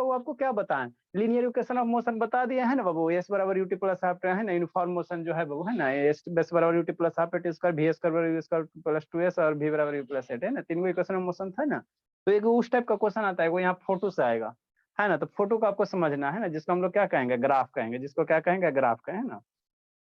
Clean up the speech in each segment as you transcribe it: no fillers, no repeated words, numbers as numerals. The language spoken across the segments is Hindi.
बाबू आपको क्या बताएं, लीनियर इक्वेशन ऑफ मोशन बता दिया है ना बाबू, एस बराबर यूटी प्लस हाफ है ना, यूनिफॉर्म मोशन जो है बाबू है ना, एस बराबर UT plus half T square, भी स्क्वायर बराबर यू स्क्वायर प्लस 2s और भी बराबर यू प्लस 8 है ना, तीन इक्वेशन ऑफ मोशन था ना। तो एक उस टाइप का क्वेश्चन आता है, वो यहाँ फोटो से आएगा है ना, तो फोटो को आपको समझना है ना, जिसको हम लोग क्या कहेंगे, ग्राफ कहेंगे, जिसको क्या कहेंगे, ग्राफ कहें ना।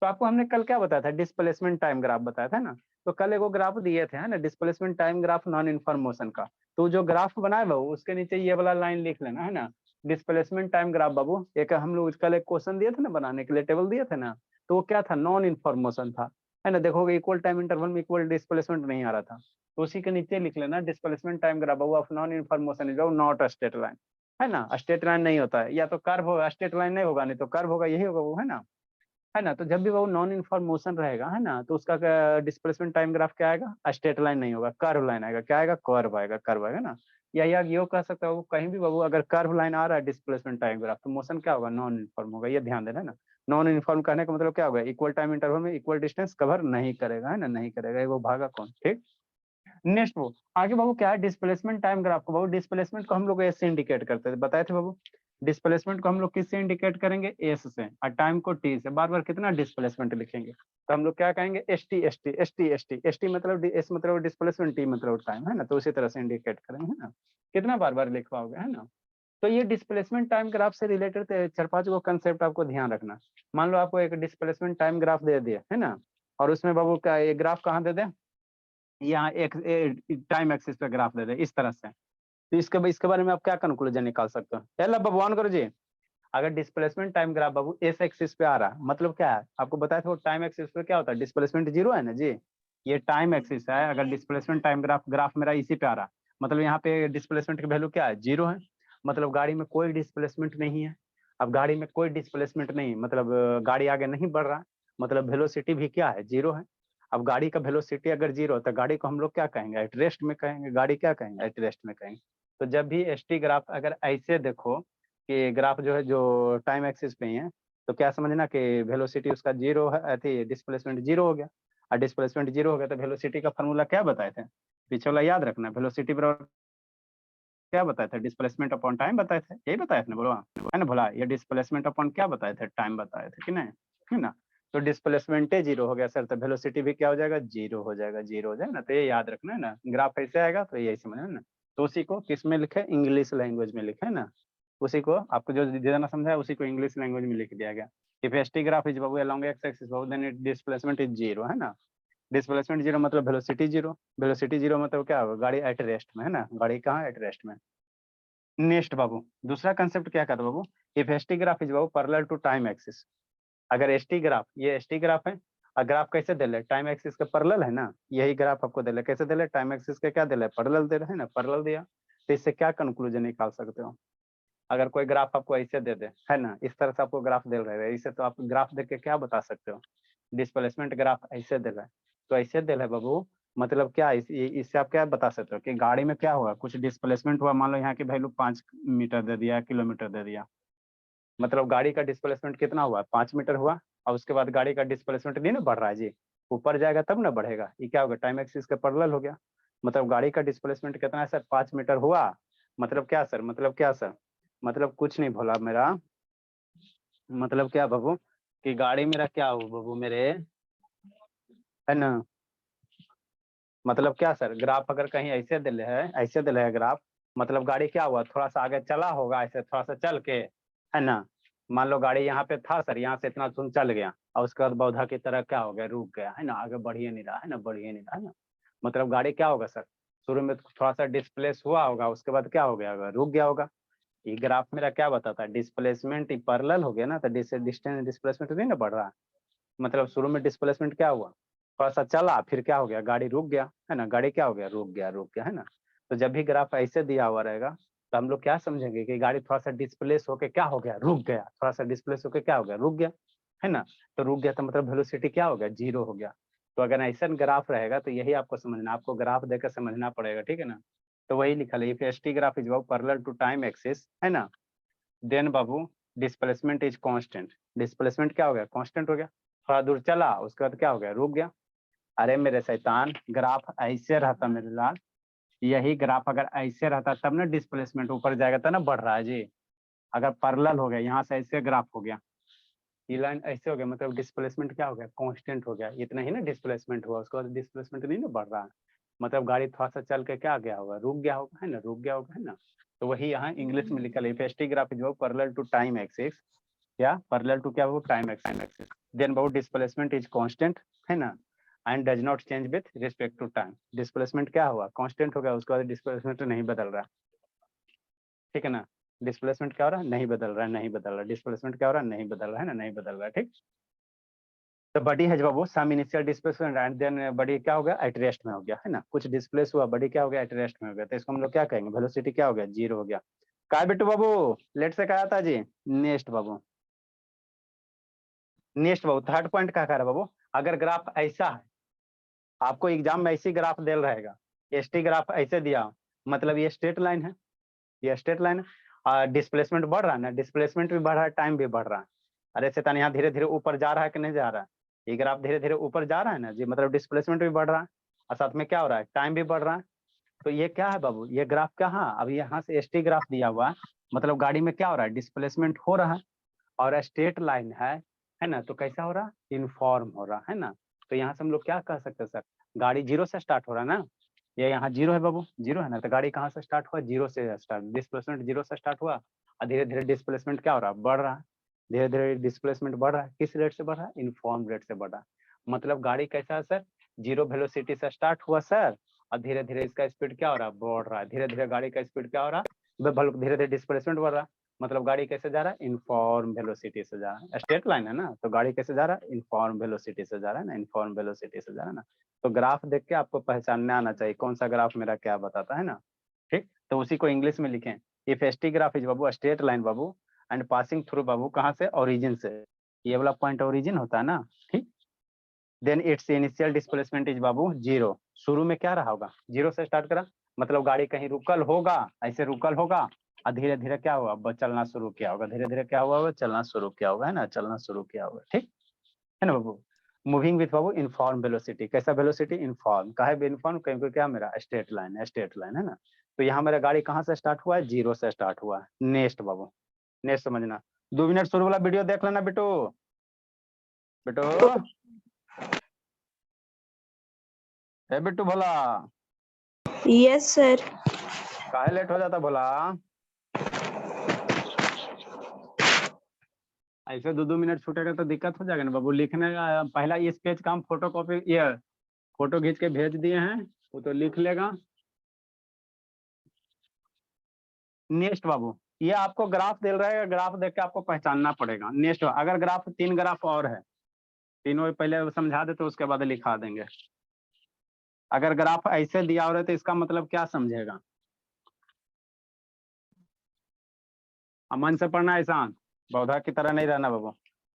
तो आपको हमने कल क्या बताया था, डिस्प्लेसमेंट टाइम ग्राफ बताया था ना। तो कल एगो ग्राफ दिए थे है ना, displacement time graph non inform motion का। तो जो ग्राफ बनाए बाबू उसके नीचे ये वाला लाइन लिख लेना है ना, डिस्प्लेसमेंट टाइम ग्राफ बाबू। एक हम लोग कल एक क्वेश्चन दिए थे ना बनाने के लिए, टेबल दिए थे ना, तो वो क्या था, नॉन इनफॉर्म मोशन था है ना। देखोगे इक्वल टाइम इंटरवल में इक्वल डिस्प्लेसमेंट नहीं आ रहा था, तो उसी के नीचे लिख लेना displacement time graph Babu of non inform motion is not a straight line है ना। स्ट्रेट लाइन नहीं होता है, या तो कर्व होगा, स्ट्रेट लाइन नहीं होगा, नहीं तो कर्व होगा, यही होगा वो है ना। है ना, तो जब भी वो नॉन इनफॉर्म मोशन रहेगा है ना, तो उसका डिस्प्लेसमेंट टाइम ग्राफ क्या आएगा, स्ट्रेट लाइन नहीं होगा, कर्व लाइन आएगा। क्या आएगा, कर्व आएगा, कर्व आएगा ना। या ये कह सकता है कहीं भी बाबू अगर कर्व लाइन आ रहा है डिस्प्लेसमेंट टाइम ग्राफ, तो मोशन क्या होगा, नॉन इनफॉर्म होगा। ये ध्यान देना है ना, नॉन इनफॉर्म कहने का मतलब क्या होगा, इक्वल टाइम इंटरवल में इक्वल डिस्टेंस कवर नहीं करेगा है ना, नहीं करेगा, वो भागा कौन, ठीक। नेक्स्ट वो आगे बाबू क्या है, डिस्प्लेसमेंट टाइम ग्राफ को बाबू, डिस्प्लेसमेंट को हम लोग एस से इंडिकेट करते थे, बताए थे बाबू। डिस्प्लेसमेंट को हम लोग किससे इंडिकेट करेंगे, एस से, और टाइम को टी से। बार बार कितना डिस्प्लेसमेंट लिखेंगे, तो हम लोग क्या कहेंगे, S T S T S T S T S T मतलब एस मतलब डिस्प्लेसमेंट, टी मतलब टाइम है ना, तो उसी तरह से इंडिकेट करेंगे है ना। कितना बार बार लिखवाओगे है ना। तो ये डिस्प्लेसमेंट टाइम ग्राफ से रिलेटेड चार पांच को कंसेप्ट आपको ध्यान रखना। मान लो आपको एक डिस्प्लेसमेंट टाइम ग्राफ दे दिया है ना, और उसमें बाबू क्या ये ग्राफ कहाँ दे दे, यहाँ एक टाइम एक्सिस पे ग्राफ दे दे इस तरह से, तो इसके बारे में आप क्या कंक्लूजन निकाल सकते हो, चलो भगवान करो जी। अगर डिस्प्लेसमेंट टाइम ग्राफ बाबू एस एक्सिस पे आ रहा है, मतलब क्या है, आपको बताया था वो टाइम एक्सिस पे क्या होता है, डिस्प्लेसमेंट जीरो है ना जी। ये टाइम एक्सिस है, अगर डिस्प्लेसमेंट टाइम ग्राफ मेरा इसी पे आ रहा है, मतलब यहाँ पे डिस्प्लेसमेंट की वैल्यू क्या है, जीरो है। मतलब गाड़ी में कोई डिस्प्लेसमेंट नहीं है। अब गाड़ी में कोई डिस्प्लेसमेंट नहीं, मतलब गाड़ी आगे नहीं बढ़ रहा है, मतलब वेलोसिटी भी क्या है, जीरो है। अब गाड़ी का वेलोसिटी अगर जीरो है, तो गाड़ी को हम लोग क्या कहेंगे, एट रेस्ट में कहेंगे, गाड़ी क्या कहेंगे, एट रेस्ट में कहेंगे। तो जब भी एस टी ग्राफ अगर ऐसे देखो कि ग्राफ जो है जो टाइम एक्सिस पे ही है, तो क्या समझना कि वेलोसिटी उसका जीरो है, थी डिस्प्लेसमेंट जीरो हो गया। और डिस्प्लेसमेंट जीरो हो गया तो वेलोसिटी का फॉर्मूला क्या बताए थे, पीछे वाला याद रखना, वेलोसिटी बराबर क्या बताए थे, डिस्प्लेसमेंट अपॉन टाइम बताए थे, यही बताए थे ना बोलो है ना भोला, ये डिस्प्लेसमेंट अपॉन क्या बताए थे, टाइम बताए थे कि नहीं, है ना। तो डिस्प्लेसमेंट जीरो हो गया सर, तो वेलोसिटी भी क्या हो जाएगा, जीरो हो जाएगा, जीरो हो जाएगा ना। तो ये याद रखना है ना, ग्राफ ऐसे आएगा तो यही समझना ना। तो उसी को किस में लिखे, इंग्लिश लैंग्वेज में लिखे ना, उसी को आपको जो जितना समझा है उसी को इंग्लिश लैंग्वेज में लिख दिया गया। If S T graph is बाबू along x axis बाबू then it displacement is zero है ना। डिस्प्लेसमेंट जीरो मतलब वेलोसिटी जीरो, वेलोसिटी जीरो मतलब क्या होगा, गाड़ी एट रेस्ट में है ना, गाड़ी कहाँ एट रेस्ट में। नेक्स्ट बाबू दूसरा कंसेप्ट क्या कहता है बाबू, if S T graph is बाबू पैरेलल टू टाइम एक्सिस। अगर एस टी ग्राफ, ये एस टी ग्राफ है, और ग्राफ कैसे दे रहे, टाइम एक्सिस के पैरेलल है ना, यही ग्राफ आपको दे रहे, कैसे दे रहे, टाइम एक्सिस के क्या दे रहे, पैरेलल दे रहे हैं ना, पैरेलल दिया। तो इससे क्या कंक्लूजन निकाल सकते हो, अगर कोई ग्राफ आपको ऐसे दे दे है ना, इस तरह से आपको ग्राफ दे रहे हैं, इसे तो आप ग्राफ देख के क्या बता सकते हो, डिस्प्लेसमेंट ग्राफ ऐसे दे रहा है, तो ऐसे दे रहा है बाबू, मतलब क्या इससे आप क्या बता सकते हो कि गाड़ी में क्या हुआ, कुछ डिस्प्लेसमेंट हुआ, मान लो यहाँ की वैल्यू 5 मीटर दे दिया, किलोमीटर दे दिया, मतलब गाड़ी का डिस्प्लेसमेंट कितना हुआ, 5 मीटर हुआ, और उसके बाद गाड़ी का डिस्प्लेसमेंट नहीं ना बढ़ रहा है जी, ऊपर जाएगा तब ना बढ़ेगा, ये क्या होगा, टाइम एक्सिस के पैरेलल हो गया। मतलब गाड़ी का डिस्प्लेसमेंट कितना है सर, 5 मीटर हुआ, मतलब क्या सर, मतलब क्या सर, मतलब कुछ नहीं भोला मेरा, मतलब क्या बाबू, कि गाड़ी मेरा क्या हो बाबू मेरे, है ना। मतलब क्या सर, ग्राफ अगर कहीं ऐसे दिले है, ऐसे दिले है ग्राफ, मतलब गाड़ी क्या हुआ, थोड़ा सा आगे चला होगा, ऐसे थोड़ा सा चल के है ना। मान लो गाड़ी यहाँ पे था सर, यहाँ से इतना सुन चल गया, और उसके बाद पौधा की तरह क्या हो गया, रुक गया है ना, आगे बढ़िए नहीं रहा है ना, बढ़िए नहीं रहा है ना। मतलब गाड़ी क्या होगा सर, शुरू में थोड़ा सा डिस्प्लेस हुआ होगा, उसके बाद क्या हो गया होगा, रुक गया होगा। ये ग्राफ मेरा क्या बताता है, डिस्प्लेसमेंट पैरेलल हो गया ना, तो डिस्टेंस डिस्प्लेसमेंट नहीं ना बढ़ रहा। मतलब शुरू में डिस्प्लेसमेंट क्या हुआ, थोड़ा सा चला, फिर क्या हो गया, गाड़ी रुक गया है ना, गाड़ी क्या हो गया, रुक गया, रुक गया है ना। तो जब भी ग्राफ ऐसे दिया हुआ रहेगा, तो हम लोग क्या समझेंगे कि गाड़ी थोड़ा सा डिस्प्लेस होके क्या हो गया, रुक गया, थोड़ा सा डिस्प्लेस होके क्या हो गया, रुक गया है ना। तो रुक गया तो मतलब वेलोसिटी क्या हो गया, जीरो हो गया। तो अगर ऐसा ग्राफ रहेगा तो यही आपको समझना, आपको ग्राफ देकर समझना पड़ेगा, ठीक है ना। तो वही लिखा है, if S T graph is parallel to time axis है ना, देन बाबू डिस्प्लेसमेंट इज कांस्टेंट। डिस्प्लेसमेंट क्या हो गया, कांस्टेंट हो गया, थोड़ा दूर चला, उसके बाद क्या हो गया, रुक गया। अरे मेरे शैतान, ग्राफ ऐसे रहता मेरे लाल, यही ग्राफ अगर ऐसे रहता तब ना डिस्प्लेसमेंट ऊपर जाएगा, था ना बढ़ रहा है जी। अगर पैरेलल हो गया, यहाँ से ऐसे ग्राफ हो गया, ये लाइन ऐसे हो गया, मतलब डिस्प्लेसमेंट क्या हो गया, कांस्टेंट हो गया, इतना ही ना डिस्प्लेसमेंट हुआ, उसके बाद डिस्प्लेसमेंट नहीं ना बढ़ रहा है, मतलब गाड़ी थोड़ा सा चल के क्या गया होगा, रुक गया होगा, है ना, रुक गया होगा, है ना। तो वही यहाँ इंग्लिश में लिखा है, if ST graph is parallel to time axis, क्या पैरेलल टू क्या वो टाइम एक्सिस, देन वो डिस्प्लेसमेंट इज कांस्टेंट, है ना, and does not change with respect to time. Displacement क्या हुआ, कांस्टेंट हो गया, उसके बाद डिस्प्लेसमेंट नहीं बदल रहा, ठीक है ना। डिस्प्लेसमेंट क्या हो रहा है, नहीं बदल रहा है, नहीं बदल रहा, डिस्प्लेसमेंट क्या हो रहा है, नहीं बदल रहा है ना, नहीं बदल रहा है, ठीक। तो बॉडी है बाबू some initial displacement and then body क्या हो गया, एट रेस्ट में हो गया, है ना, कुछ डिस्प्लेस हुआ, बॉडी क्या हो गया, एट रेस्ट में हो गया, तो इसको हम लोग क्या कहेंगे, वेलोसिटी क्या हो गया, जीरो हो गया। काय बेटू बाबू, लेट से क्या था जी, नेक्स्ट बाबू, नेक्स्ट बाबू थर्ड पॉइंट क्या कह रहा है बाबू, अगर ग्राफ ऐसा है, आपको एग्जाम में ऐसी ग्राफ दे रहेगा, एसटी ग्राफ ऐसे दिया, मतलब ये स्ट्रेट लाइन है, ये स्ट्रेट लाइन है, डिस्प्लेसमेंट बढ़ रहा है ना, डिस्प्लेसमेंट भी बढ़ रहा है, टाइम भी बढ़ रहा है, अरे शैतान यहाँ धीरे धीरे ऊपर जा रहा है कि नहीं जा रहा है, ये ग्राफ धीरे धीरे ऊपर जा रहा है ना जी, मतलब डिस्प्लेसमेंट भी बढ़ रहा है और साथ में क्या हो रहा है, टाइम भी बढ़ रहा है। तो ये क्या है बाबू, ये ग्राफ कहाँ, अब यहाँ से एसटी ग्राफ दिया हुआ है, मतलब गाड़ी में क्या हो रहा है, डिस्प्लेसमेंट हो रहा है और स्ट्रेट लाइन है ना, तो कैसा हो रहा है, यूनिफॉर्म हो रहा है ना। तो यहाँ से हम लोग क्या कह सकते हैं सर, गाड़ी जीरो से स्टार्ट हो रहा है ना, ये यहाँ जीरो है बाबू, जीरो है ना, तो गाड़ी कहाँ से स्टार्ट हुआ, जीरो से स्टार्ट, डिस्प्लेसमेंट जीरो से स्टार्ट हुआ और धीरे धीरे डिस्प्लेसमेंट क्या हो रहा है, बढ़ रहा है, धीरे धीरे डिस्प्लेसमेंट बढ़ रहा है, किस रेट से बढ़ रहा है, यूनिफॉर्म रेट से बढ़ रहा है। मतलब गाड़ी कैसा है सर, जीरो वेलोसिटी से स्टार्ट हुआ सर और धीरे धीरे इसका स्पीड क्या हो रहा है, बढ़ रहा है, धीरे धीरे गाड़ी का स्पीड क्या हो रहा है, धीरे धीरे डिस्प्लेसमेंट बढ़ रहा है, मतलब गाड़ी कैसे जा रहा है, इनफॉर्म वेलोसिटी से जा रहा है, स्ट्रेट लाइन है ना, तो गाड़ी कैसे जा रहा है, इनफॉर्म वेलोसिटी से जा रहा है ना, इनफॉर्म वेलोसिटी से जा रहा है ना। तो ग्राफ देख के आपको पहचानने आना चाहिए कौन सा ग्राफ मेरा क्या बताता है ना, ठीक। तो उसी को इंग्लिश में लिखें, इफ एसटी ग्राफ इज बाबू स्ट्रेट लाइन बाबू एंड पासिंग थ्रू बाबू कहाँ से, ओरिजिन से, ये वाला पॉइंट ओरिजिन होता है ना, ठीक। Then it's initial displacement is बाबू जीरो, शुरू में क्या रहा होगा, जीरो से स्टार्ट करा, मतलब गाड़ी कहीं रुकल होगा, ऐसे रुकल होगा और धीरे धीरे क्या हुआ, चलना शुरू किया होगा, धीरे धीरे क्या हुआ, चलना शुरू किया होगा, है ना, चलना शुरू किया होगा, ठीक है ना बाबू। मूविंग विथ बाबू इनफॉर्म वेलोसिटी, कैसा वेलोसिटी, इनफॉर्म, का है इनफॉर्म, कहीं क्या मेरा स्ट्रेट लाइन है, स्ट्रेट लाइन है ना। तो यहाँ मेरा गाड़ी कहाँ से स्टार्ट हुआ है, जीरो से स्टार्ट हुआ है। नेक्स्ट बाबू, नेक्स्ट समझना, 2 मिनट शुरू वाला वीडियो देख लेना बेटो, बेटो ए बिट्टू भोला, यस सर। काहे लेट हो जाता भोला, ऐसे 2 मिनट छूटेगा तो दिक्कत हो जाएगा ना बाबू, लिखने का पहला इस पेज का हम फोटो कॉपी, ये फोटो खींच के भेज दिए हैं, वो तो लिख लेगा। नेक्स्ट बाबू, ये आपको ग्राफ दे रहा है, ग्राफ देख के आपको पहचानना पड़ेगा। नेक्स्ट, अगर ग्राफ 3 ग्राफ और है, तीनों पहले समझा दे तो उसके बाद लिखा देंगे। अगर ग्राफ ऐसे दिया हो रहा है तो इसका मतलब क्या समझेगा, मन से पढ़ना है, शांत बौद्धा की तरह नहीं रहना बाबू।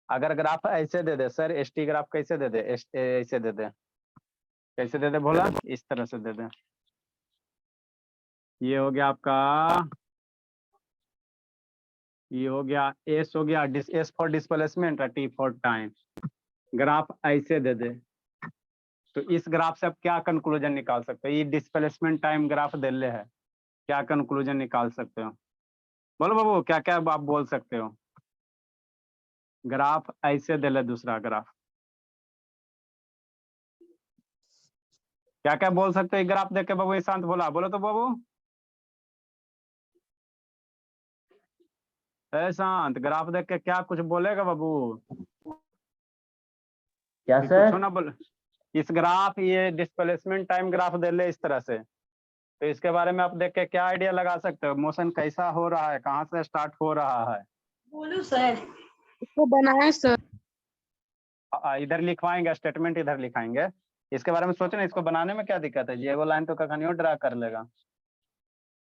अगर ग्राफ ऐसे दे दे सर, एसटी ग्राफ कैसे दे दे, ऐसे दे दे, कैसे दे दे बोला, इस तरह से दे दे, ये हो गया आपका, ये हो गया एस, हो गया एस फॉर डिस्प्लेसमेंट और टी फॉर टाइम। ग्राफ ऐसे दे दे तो इस ग्राफ से आप क्या कंक्लूजन निकाल सकते हो, ये डिस्प्लेसमेंट टाइम ग्राफ दे ले है, क्या कंक्लूजन निकाल सकते हो, बोलो बाबू, क्या क्या आप बोल सकते हो। ग्राफ ऐसे दे ले, दूसरा ग्राफ क्या क्या बोल सकते हो, ग्राफ देख के बाबू, शांत बोला, बोलो तो बाबू, शांत, ग्राफ देख के क्या कुछ बोलेगा बाबू, क्या कुछ सर? ना बोले। इस ग्राफ, ये डिस्प्लेसमेंट टाइम ग्राफ दे ले इस तरह से, तो इसके बारे में आप देख के क्या आइडिया लगा सकते हो, मोशन कैसा हो रहा है, कहाँ से स्टार्ट हो रहा है। बोलू सर, इसको बनाए सर। इधर लिखवाएंगे स्टेटमेंट, इधर लिखाएंगे, इसके बारे में सोचो ना, इसको बनाने में क्या दिक्कत है, ये वो लाइन तो कहानियों ड्रा कर लेगा।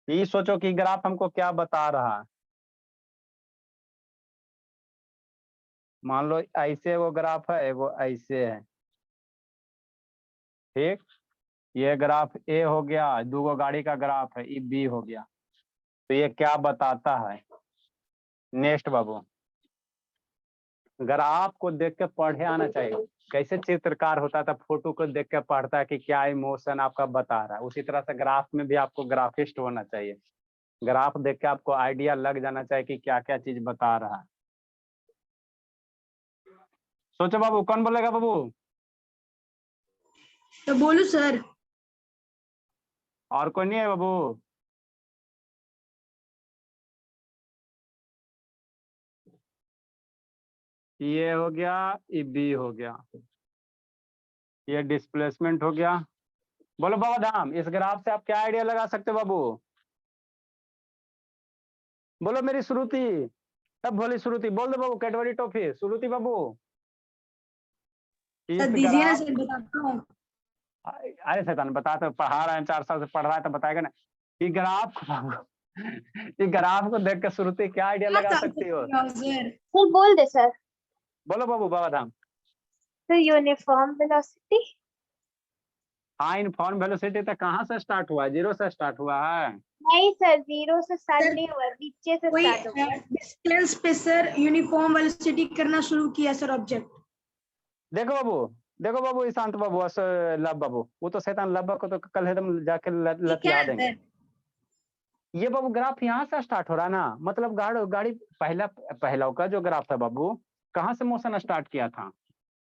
ये सोचो कि ग्राफ हमको क्या बता रहा है, मान लो ऐसे वो ग्राफ है, वो ऐसे है, ठीक, ये ग्राफ ए हो गया, दो गाड़ी का ग्राफ है, ये बी हो गया, तो ये क्या बताता है। नेक्स्ट बाबू, ग्राफ को देख के पढ़े आना चाहिए, कैसे चित्रकार होता था, फोटो को देख के पढ़ता है कि क्या इमोशन आपका बता रहा है, उसी तरह से ग्राफ में भी आपको ग्राफिस्ट होना चाहिए। ग्राफ देख के आपको आइडिया लग जाना चाहिए कि क्या क्या चीज बता रहा है। सोचो बाबू, कौन बोलेगा बाबू? तो बोलू सर। और कोई नहीं है बाबू? ये हो गया, ये बी हो गया, ये डिस्प्लेसमेंट हो गया। बोलो बाबा धाम, इस ग्राफ से आप क्या आइडिया लगा सकते हो बाबू? बोलो मेरी श्रुति, तब बोली श्रुति, बोल दो बाबू, कैडबरी टॉफी, श्रुति बाबू। इस सर दीजिए ना ग्राफ, सर, बताता हूँ। अरे शैतान, बता तो, पढ़ा रहा है 4 साल से पढ़ रहा है तो बताएगा ना। ये ग्राफ को बाबू, ये ग्राफ को देख के श्रुति क्या आइडिया लगा सकती हो? सर बोल दे सर। बोलो बाबू बाबा धाम। तो यूनिफॉर्म वेलोसिटी। हाँ, यूनिफॉर्म वेलोसिटी तो कहाँ से स्टार्ट हुआ है? 0 से स्टार्ट हुआ है। नहीं सर, 0 से स्टार्ट सर, नहीं हुआ, नीचे से कोई स्टार्ट हो गया। डिस्टेंस पे सर यूनिफॉर्म वेलोसिटी करना शुरू किया सर ऑब्जेक्ट। देखो बाबू, देखो बाबू, ईशांत बाबू, लब बाबू, वो तो शैतान लब को तो कल एकदम जाके लतिया देंगे। ये बाबू ग्राफ यहाँ से स्टार्ट हो रहा है ना, मतलब गाड़ी पहला का जो ग्राफ है बाबू, कहाँ से मोशन स्टार्ट किया था?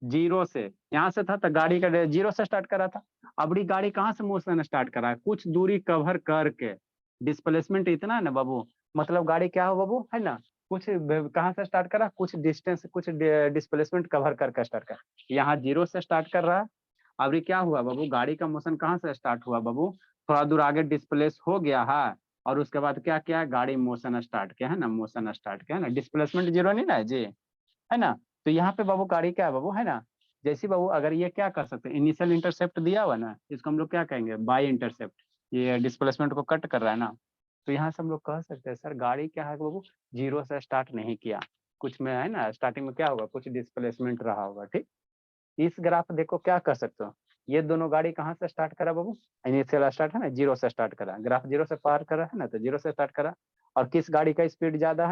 0 से। यहाँ से था तो गाड़ी का 0 से स्टार्ट करा था। अब गाड़ी कहाँ से मोशन स्टार्ट करा है? कुछ दूरी कवर करके। डिस्प्लेसमेंट इतना है ना बाबू, मतलब गाड़ी क्या हो बाबू, है ना, कुछ कहाँ से स्टार्ट करा, कुछ डिस्टेंस, कुछ डिस्प्लेसमेंट कवर करके स्टार्ट कर। यहाँ 0 से स्टार्ट कर रहा है। अब क्या हुआ बाबू, गाड़ी का मोशन कहाँ से स्टार्ट हुआ बाबू? थोड़ा दूर आगे डिस्प्लेस हो गया है, और उसके बाद क्या किया, गाड़ी मोशन स्टार्ट किया है ना, मोशन स्टार्ट किया है ना, डिस्प्लेसमेंट 0 नहीं ना जी, है ना। तो यहाँ पे बाबू गाड़ी क्या है बाबू, है ना, जैसी बाबू, अगर ये क्या कर सकते हैं, इनिशियल इंटरसेप्ट दिया हुआ ना, इसको हम लोग क्या कहेंगे, बाई इंटरसेप्ट। ये डिस्प्लेसमेंट को कट कर रहा है ना, तो यहाँ से हम लोग कह सकते हैं सर गाड़ी क्या है बाबू, 0 से स्टार्ट नहीं किया, कुछ में है ना, स्टार्टिंग में क्या होगा, कुछ डिस्प्लेसमेंट रहा होगा। ठीक, इस ग्राफ देखो क्या कर सकते हो, ये दोनों गाड़ी कहाँ से स्टार्ट करा बाबू, इनिशियल स्टार्ट है ना, 0 से स्टार्ट करा, ग्राफ 0 से पार करा है ना, तो 0 से स्टार्ट करा। और किस गाड़ी का स्पीड ज्यादा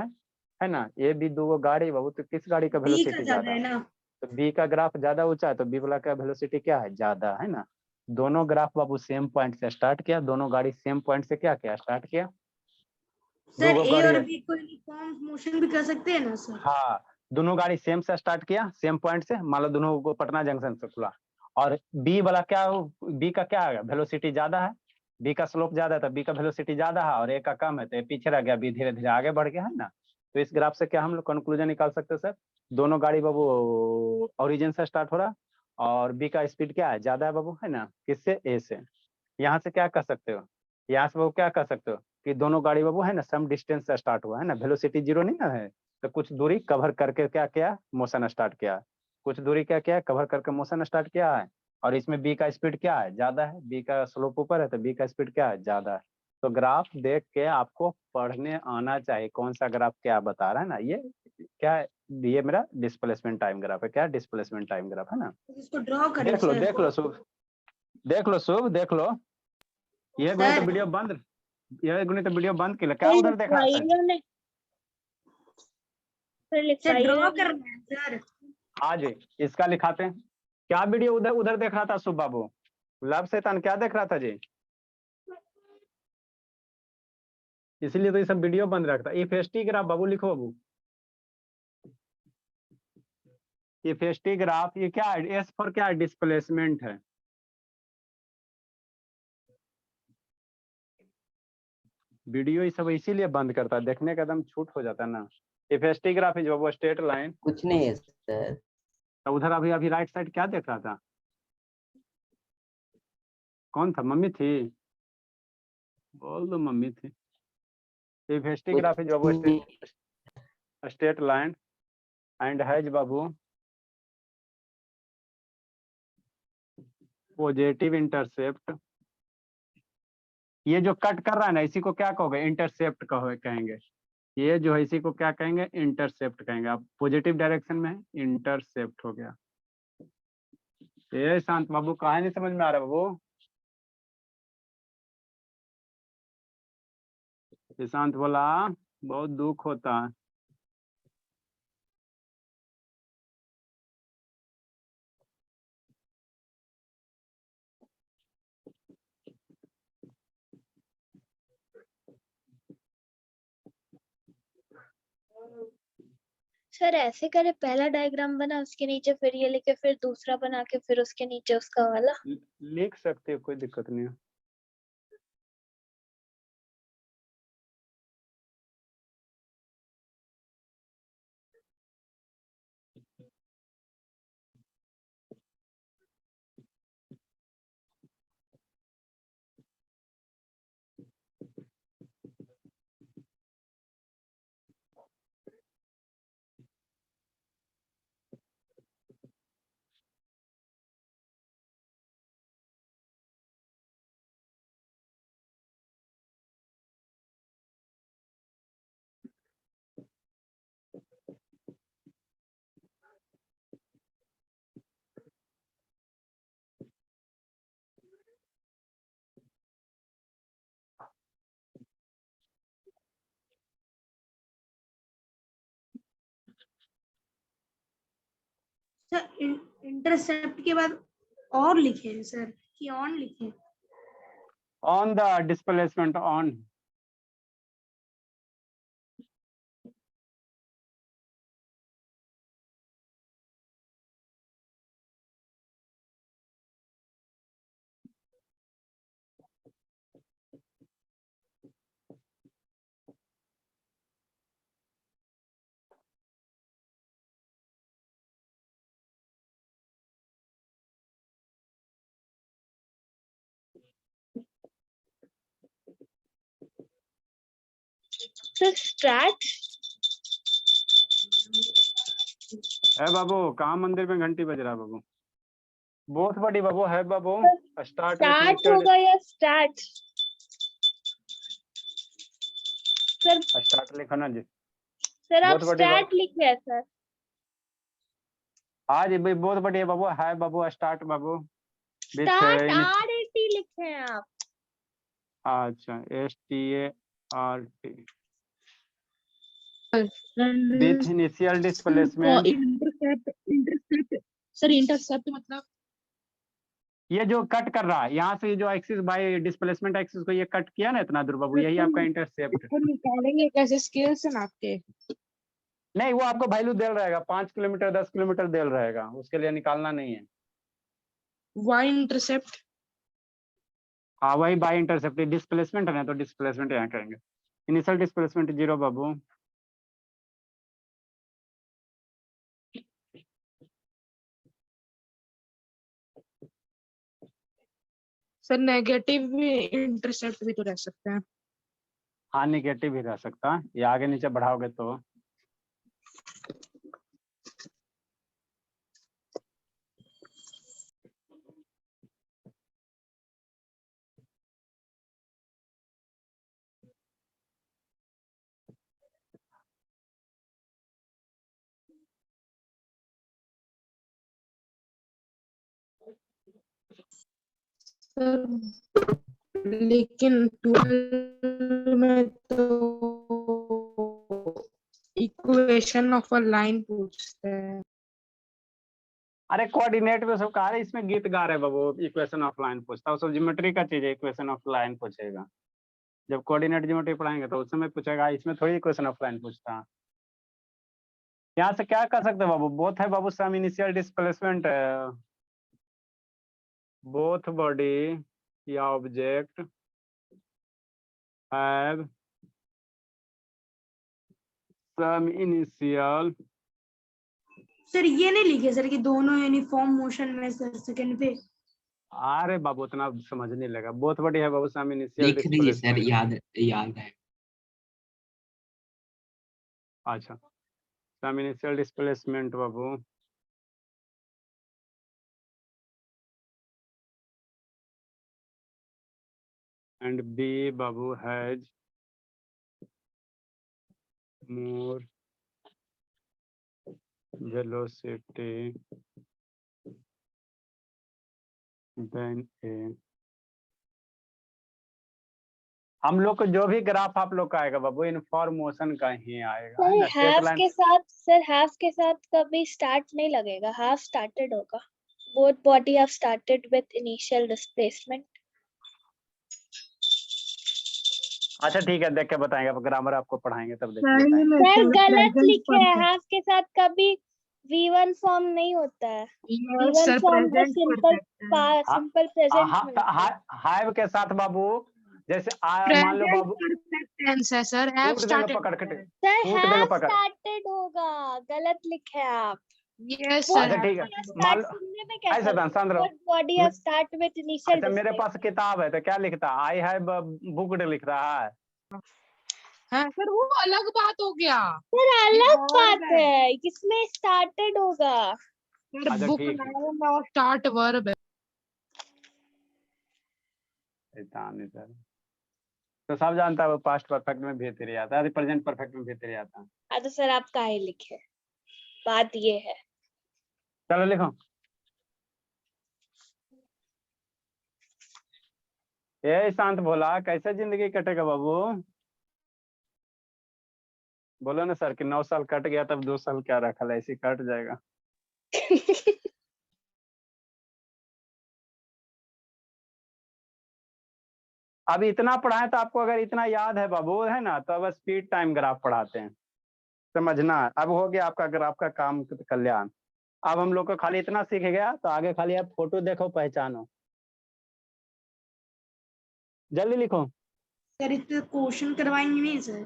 है ना, ये भी दो गाड़ी बाबू, तो किस गाड़ी का बी का वेलोसिटी ज्यादा ज्यादा है है? ना। तो बी का ग्राफ ज्यादा ऊंचा है, तो बी वाला का वेलोसिटी क्या है, ज्यादा, है ना। दोनों ग्राफ बाबू सेम पॉइंट से स्टार्ट किया, दोनों गाड़ी सेम पॉइंट से क्या किया, स्टार्ट किया। सर दो ए गाड़ी और है, बी को यूनिफॉर्म मोशन भी कर सकते हैं ना सर। हाँ, दोनों गाड़ी सेम से स्टार्ट किया, सेम पॉइंट से, मान लो दोनों को पटना जंक्शन से खुला। और बी वाला क्या, बी का क्या है, वेलोसिटी ज्यादा है, बी का स्लोप ज्यादा है, तो बी का वेलोसिटी ज्यादा है, और ए का कम है, तो पीछे रह गया, बी धीरे धीरे आगे बढ़ गया, है ना। तो इस ग्राफ से क्या हम लोग कंक्लूजन निकाल सकते हैं सर, दोनों गाड़ी बाबू ओरिजिन से स्टार्ट हो रहा, और बी का स्पीड क्या है, ज्यादा है बाबू, है ना, किससे, ए से। यहाँ से क्या कर सकते हो, यहाँ से बाबू क्या कर सकते हो, कि दोनों गाड़ी बाबू है ना सम डिस्टेंस से स्टार्ट हुआ है ना, वेलोसिटी 0 नहीं ना है, तो कुछ दूरी कवर करके क्या किया, मोशन स्टार्ट किया, कुछ दूरी क्या किया, कवर करके मोशन स्टार्ट किया है। और इसमें बी का स्पीड क्या है, ज्यादा है, बी का स्लोप ऊपर है, तो बी का स्पीड क्या है, ज्यादा है। तो ग्राफ देख के आपको पढ़ने आना चाहिए कौन सा ग्राफ क्या बता रहा है ना, ये क्या है, ये मेरा डिस्प्लेसमेंट टाइम ग्राफ है, क्या डिस्प्लेसमेंट टाइम ग्राफ है ना। इसको ड्रॉ करें देख लो सर। देख लो शुभ, देख लो शुभ, देख लो। ये गुणी तो सर वीडियो बंद, ये गुणी तो वीडियो बंद किया, क्या उधर देख रहा था? सर ड्रॉ करना है सर। हाँ जी, इसका लिखाते हैं। क्या वीडियो उधर उधर देख रहा था शुभ बाबू, लव शैतान क्या देख रहा था जी? इसीलिए तो ये सब वीडियो बंद रखता। इफेस्टी ग्राफ बाबू लिखो बाबू, इफेस्टी ग्राफ, ये क्या है, एस फॉर क्या है, डिस्प्लेसमेंट है। वीडियो ये सब इसीलिए बंद करता है, देखने का एकदम छूट हो जाता है ना। इफेस्टी ग्राफ इज बाबू स्ट्रेट लाइन। कुछ नहीं है सर। तो उधर अभी अभी राइट साइड क्या देख रहा था, कौन था, मम्मी थी? बोल दो मम्मी थी। इफेस्टी ग्राफ इज बाबू स्ट्रेट लाइन एंड हैज बाबू पॉजिटिव इंटरसेप्ट। ये जो कट कर रहा है ना, इसी को क्या कहोगे, इंटरसेप्ट कहेंगे। ये जो है इसी को क्या कहेंगे, इंटरसेप्ट कहेंगे। आप पॉजिटिव डायरेक्शन में इंटरसेप्ट हो गया। ये शांत बाबू कहा नहीं समझ में आ रहा बाबू, शांत बोला बहुत दुख होता है। सर ऐसे करे, पहला डायग्राम बना उसके नीचे फिर ये लिखे, फिर दूसरा बना के फिर उसके नीचे उसका वाला। लिख सकते हो, कोई दिक्कत नहीं है। सर इंटरसेप्ट के बाद और लिखे हैं सर कि ऑन लिखे? On the displacement on. Sir straight. है बाबू, कहाँ मंदिर में घंटी बज रहा है बाबू? बहुत बड़ी बाबू है बाबू। स्टार्ट स्टार्ट होगा या स्टार्ट? सर स्टार्ट लिखो ना जी। सर आप बहुत बड़ी बात। स्टार्ट लिखे है सर। हाँ जी भाई, बहुत बढ़िया बाबू, है बाबू स्टार्ट बाबू। स्टार्ट RAT लिखे हैं आप। अच्छा, START And with initial displacement. Intercept sir, intercept मतलब ये जो कट कर रहा है यहाँ से, जो एक्सिस बाय डिस्प्लेसमेंट एक्सिस को ये कट किया ना इतना दूर बाबू, यही आपका इंटरसेप्ट। इसको निकालेंगे कैसे स्केल से नाप के? नहीं, वो आपको वैल्यू दे रहेगा, 5 किलोमीटर 10 किलोमीटर दे रहेगा, उसके लिए निकालना नहीं है। Y intercept. हाँ वही बाय इंटरसेप्ट, डिस्प्लेसमेंट है ना, तो डिस्प्लेसमेंट यहाँ करेंगे। इनिशियल डिस्प्लेसमेंट 0 बाबू। सर नेगेटिव भी इंटरसेप्ट भी तो रह सकते हैं। हाँ निगेटिव भी रह सकता है, ये आगे नीचे बढ़ाओगे तो। सर लेकिन 12 में तो इक्वेशन ऑफ अ लाइन पूछते हैं। अरे कोऑर्डिनेट में सब कहा है, इसमें गीत गा रहे बाबू, इक्वेशन ऑफ लाइन पूछता है, सब ज्योमेट्री का चीज है, इक्वेशन ऑफ लाइन पूछेगा। जब कोऑर्डिनेट ज्योमेट्री पढ़ाएंगे तो उस समय पूछेगा, इसमें थोड़ी इक्वेशन ऑफ लाइन पूछता है। यहाँ से क्या कर सकते हैं बाबू, बोथ है बाबू some initial displacement, both body या object have some initial. Sir ये नहीं लिखे सर कि दोनों यूनिफॉर्म मोशन में सर सेकंड पे? अरे बाबू उतना समझ नहीं लगा, बोथ बॉडी है बाबू सम इनिशियल लिख दीजिए सर, डिस्प्लेसमेंट। याद है। अच्छा, सम इनिशियल डिस्प्लेसमेंट बाबू and B babu has more velocity than A। हम लोग को जो भी ग्राफ आप लोग का आएगा बाबू, इनफॉर्म मोशन का ही आएगा, है ना। सर स्ट्रेट हाफ लाइन के साथ, सर हाफ के साथ कभी स्टार्ट नहीं लगेगा, हाफ स्टार्टेड होगा। Both body have started with initial displacement. अच्छा ठीक है, देख के बताएंगे, अब ग्रामर आपको पढ़ाएंगे तब देख के पहले बताएंगे। में सर तो गलत present लिखे है, perfect- हाफ के साथ कभी V1 फॉर्म नहीं होता है। Yes, V1 sir, फॉर्म तो present सिंपल perfect है। सिंपल प्रेजेंट में होता है। हाइव के साथ बाबू, जैसे मान लो Present बाबू, perfect tense है सर, have कूट देंगे started पकड़ के, है। सर कूट देंगे हैव पकड़। स्टार्टेड होगा, गलत लिखे हैं आप। Yes, वो sir, अच्छा have ठीक है, started मान स्टार्ट लो सुनने में ऐसे कैसा शांत रहो। Body of start with initial अच्छा मेरे पास किताब है तो क्या लिखता है, आई हैव बुक्ड लिख रहा है। हाँ सर, वो अलग बात हो गया। सर अलग verb बात है। है, किसमें स्टार्टेड होगा। सर अच्छा, बुक ठीक है। नाउन और स्टार्ट वर्ब है। नहीं सर, तो सब जानता है वो पास्ट परफेक्ट में भीतर ही आता है, प्रेजेंट परफेक्ट में भीतर ही आता है। हाँ तो सर आप काहे लिखे, बात ये है। चलो लिखो, ये शांत भोला, कैसे जिंदगी कटेगा बाबू? बोलो ना सर कि 9 साल कट गया तब 2 साल क्या रखा है, ऐसे कट जाएगा। अब इतना पढ़ाए तो आपको अगर इतना याद है बाबू है ना, तो अब स्पीड टाइम ग्राफ पढ़ाते हैं, समझना। अब हो गया आपका ग्राफ का काम कल्याण। अब हम लोग को खाली इतना सीख गया, तो आगे खाली आप फोटो देखो पहचानो, जल्दी लिखो। सर इतना क्वेश्चन करवाएंगे नहीं सर?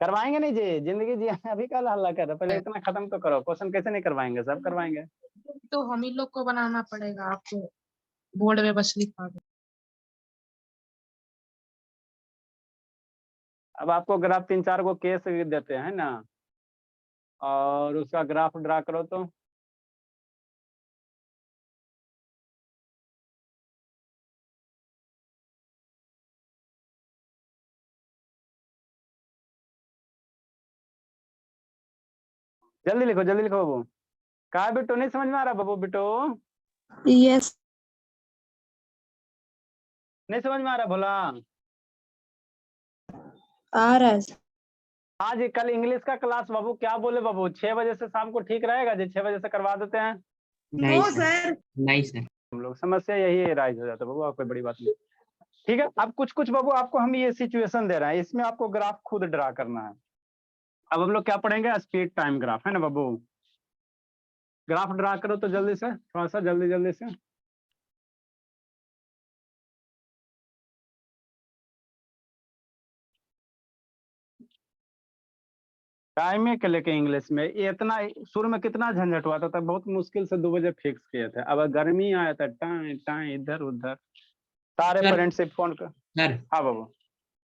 करवाएंगे नहीं जी, जिंदगी जी अभी कल हल्ला कर रहे, पहले इतना खत्म तो करो। क्वेश्चन कैसे नहीं करवाएंगे, सब करवाएंगे। तो हम ही लोग को बनाना पड़ेगा, आपको बोर्ड में बस लिखा दो। अब आपको ग्राफ 3-4 को केस देते हैं ना, और उसका ग्राफ ड्रा करो तो जल्दी लिखो, जल्दी लिखो बाबू। कहा बिट्टू, नहीं समझ में आ रहा बाबू? बिट्टू यस नहीं समझ में आ रहा भोला? आ रहा है सर। हाँ जी, कल इंग्लिश का क्लास बाबू क्या बोले बाबू, 6 बजे से शाम को ठीक रहेगा जी? 6 बजे से करवा देते हैं। No sir. नहीं सर। हम लोग समस्या यही राइज हो जाता है बाबू, और कोई बड़ी बात नहीं। ठीक है, अब कुछ कुछ बाबू आपको हम ये सिचुएशन दे रहे हैं, इसमें आपको ग्राफ खुद ड्रा करना है। अब हम लोग क्या पढ़ेंगे, स्पीड टाइम ग्राफ, है ना बाबू? ग्राफ ड्रा करो तो जल्दी से, थोड़ा सा जल्दी जल्दी से। टाइम के लेके इंग्लिश में ये इतना शुरू में कितना झंझट हुआ था, तब बहुत मुश्किल से 2 बजे फिक्स किए थे। अब गर्मी आया था, टाइम टाइम इधर उधर, सारे सर, पेरेंट्स से फोन कर। सर हाँ बाबू,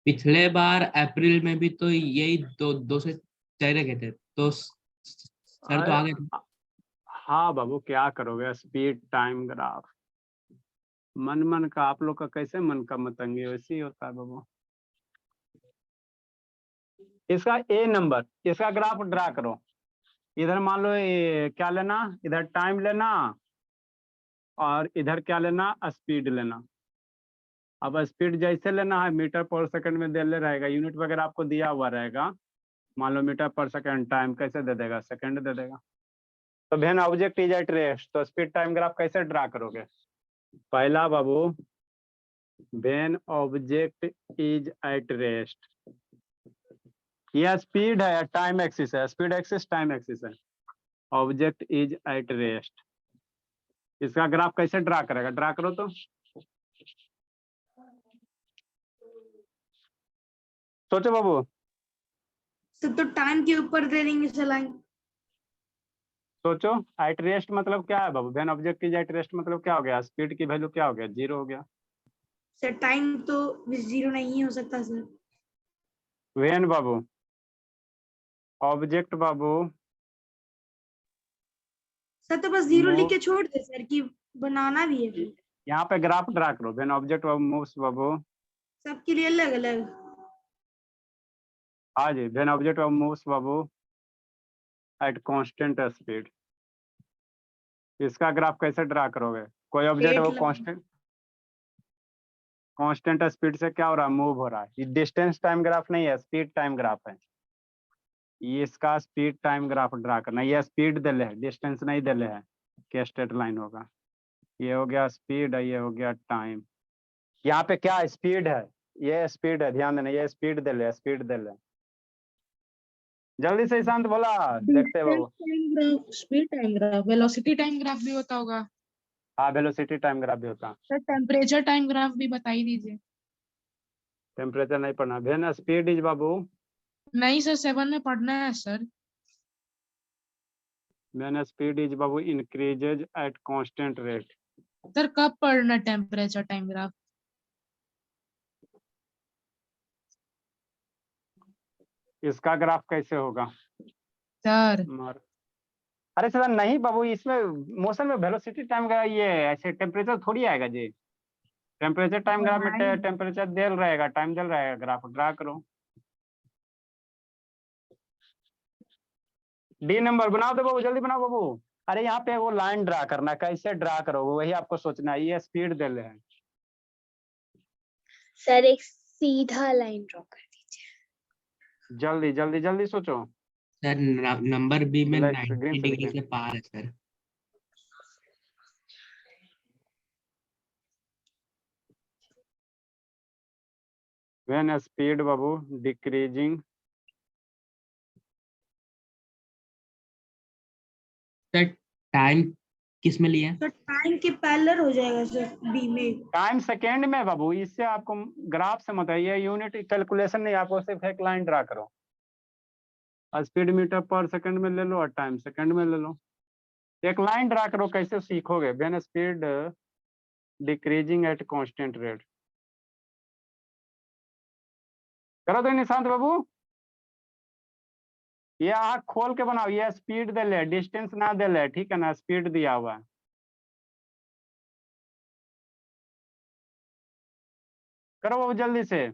पिछले बार अप्रैल में भी तो यही दो से 4 रखे थे, तो सर तो आगे। हाँ बाबू, क्या करोगे, स्पीड टाइम ग्राफ मन मन का, आप लोग का कैसे मन का मतंगी, वैसे ही होता है बाबू। इसका ए नंबर, इसका ग्राफ ड्रा करो। इधर मान लो ये क्या लेना, इधर टाइम लेना, और इधर क्या लेना, स्पीड लेना। अब स्पीड जैसे लेना है, मीटर पर सेकंड में दे ले रहेगा, यूनिट वगैरह आपको दिया हुआ रहेगा। मान लो मीटर पर सेकंड, टाइम कैसे दे देगा, सेकंड दे देगा। तो when object is at rest, तो स्पीड टाइम ग्राफ कैसे ड्रा करोगे? पहला बाबू, when object is at rest, यह स्पीड है, टाइम एक्सिस है, स्पीड एक्सिस टाइम एक्सिस है। ऑब्जेक्ट इज एट रेस्ट, इसका ग्राफ कैसे ड्रा करेगा, ड्रा करो तो। सोचो बाबू। सर तो टाइम के ऊपर दे देंगे सर लाइन। सोचो, एट रेस्ट मतलब क्या है बाबू? When object is at rest मतलब क्या हो गया? स्पीड की वैल्यू क्या हो गया? 0 हो गया। सर टाइम तो 0 नहीं हो सकता sir. When Babu object Babu, sir तो बस 0 Move- लिख के छोड़ दे सर, कि बनाना भी है फिर। यहाँ पे ग्राफ ड्रा करो। व्हेन ऑब्जेक्ट बाबू मूव्स बाबू, सबके लिए अलग अलग। हाँ जी, व्हेन ऑब्जेक्ट बाबू मूव्स बाबू एट कांस्टेंट स्पीड, इसका ग्राफ कैसे ड्रा करोगे? कोई ऑब्जेक्ट वो कांस्टेंट कांस्टेंट स्पीड से क्या हो रहा है, मूव हो रहा है। ये डिस्टेंस टाइम ग्राफ नहीं है, स्पीड टाइम ग्राफ है। ये इसका स्पीड टाइम ग्राफ ड्रा करना। ये स्पीड दिले है, डिस्टेंस नहीं दिले है, क्या स्ट्रेट लाइन होगा। ये हो गया स्पीड है, ये हो गया टाइम। यहाँ पे क्या स्पीड है, ये स्पीड है, ध्यान देना, ये स्पीड दे ले, स्पीड दे ले। जल्दी से ईशांत बोला, देखते हैं बाबू। Time graph, speed time graph, velocity time graph भी होता होगा हाँ, वेलोसिटी टाइम ग्राफ भी होता। सर। टेम्परेचर टाइम ग्राफ भी बता ही दीजिए। टेम्परेचर नहीं पढ़ना भेन, स्पीड इज बाबू, नहीं सर, 7 में पढ़ना है सर। भेन स्पीड इज बाबू increases at constant rate. Sir कब पढ़ना टेम्परेचर टाइम ग्राफ? इसका ग्राफ कैसे होगा सर मार, अरे सर नहीं बाबू, इसमें मोशन में वेलोसिटी टाइम का ये ऐसे टेम्परेचर थोड़ी आएगा जी। टेम्परेचर टाइम ग्राफ में टेम्परेचर देल रहेगा, टाइम देल रहेगा, ग्राफ ड्रा करो। डी नंबर बनाओ तो बाबू, जल्दी बनाओ बाबू। अरे यहाँ पे वो लाइन ड्रा करना, कैसे ड्रा करोगे वही आपको सोचना है। ये स्पीड दे रहे हैं सर एक सीधा लाइन ड्रॉ कर दीजिए। जल्दी जल्दी जल्दी सोचो। सर नंबर बी में Black 90 green से डिग्री लिखें। से पार है sir. When speed Babu decreasing, sir time किस में लिया? तो टाइम के पैरेलल हो जाएगा सर बी में। टाइम सेकेंड में बाबू, इससे आपको ग्राफ से मत है, ये यूनिट कैलकुलेशन नहीं, आपको सिर्फ एक लाइन ड्रा करो। स्पीड मीटर पर सेकंड में ले लो और टाइम सेकंड में ले लो, एक लाइन ड्रा करो, कैसे सीखोगे। When speed decreasing at constant rate, करो तो निशांत बाबू। ये आँख खोल के बनाओ, ये स्पीड दे ले, डिस्टेंस ना दे ले, ठीक है ना, स्पीड दिया हुआ है। करो बाबू जल्दी से,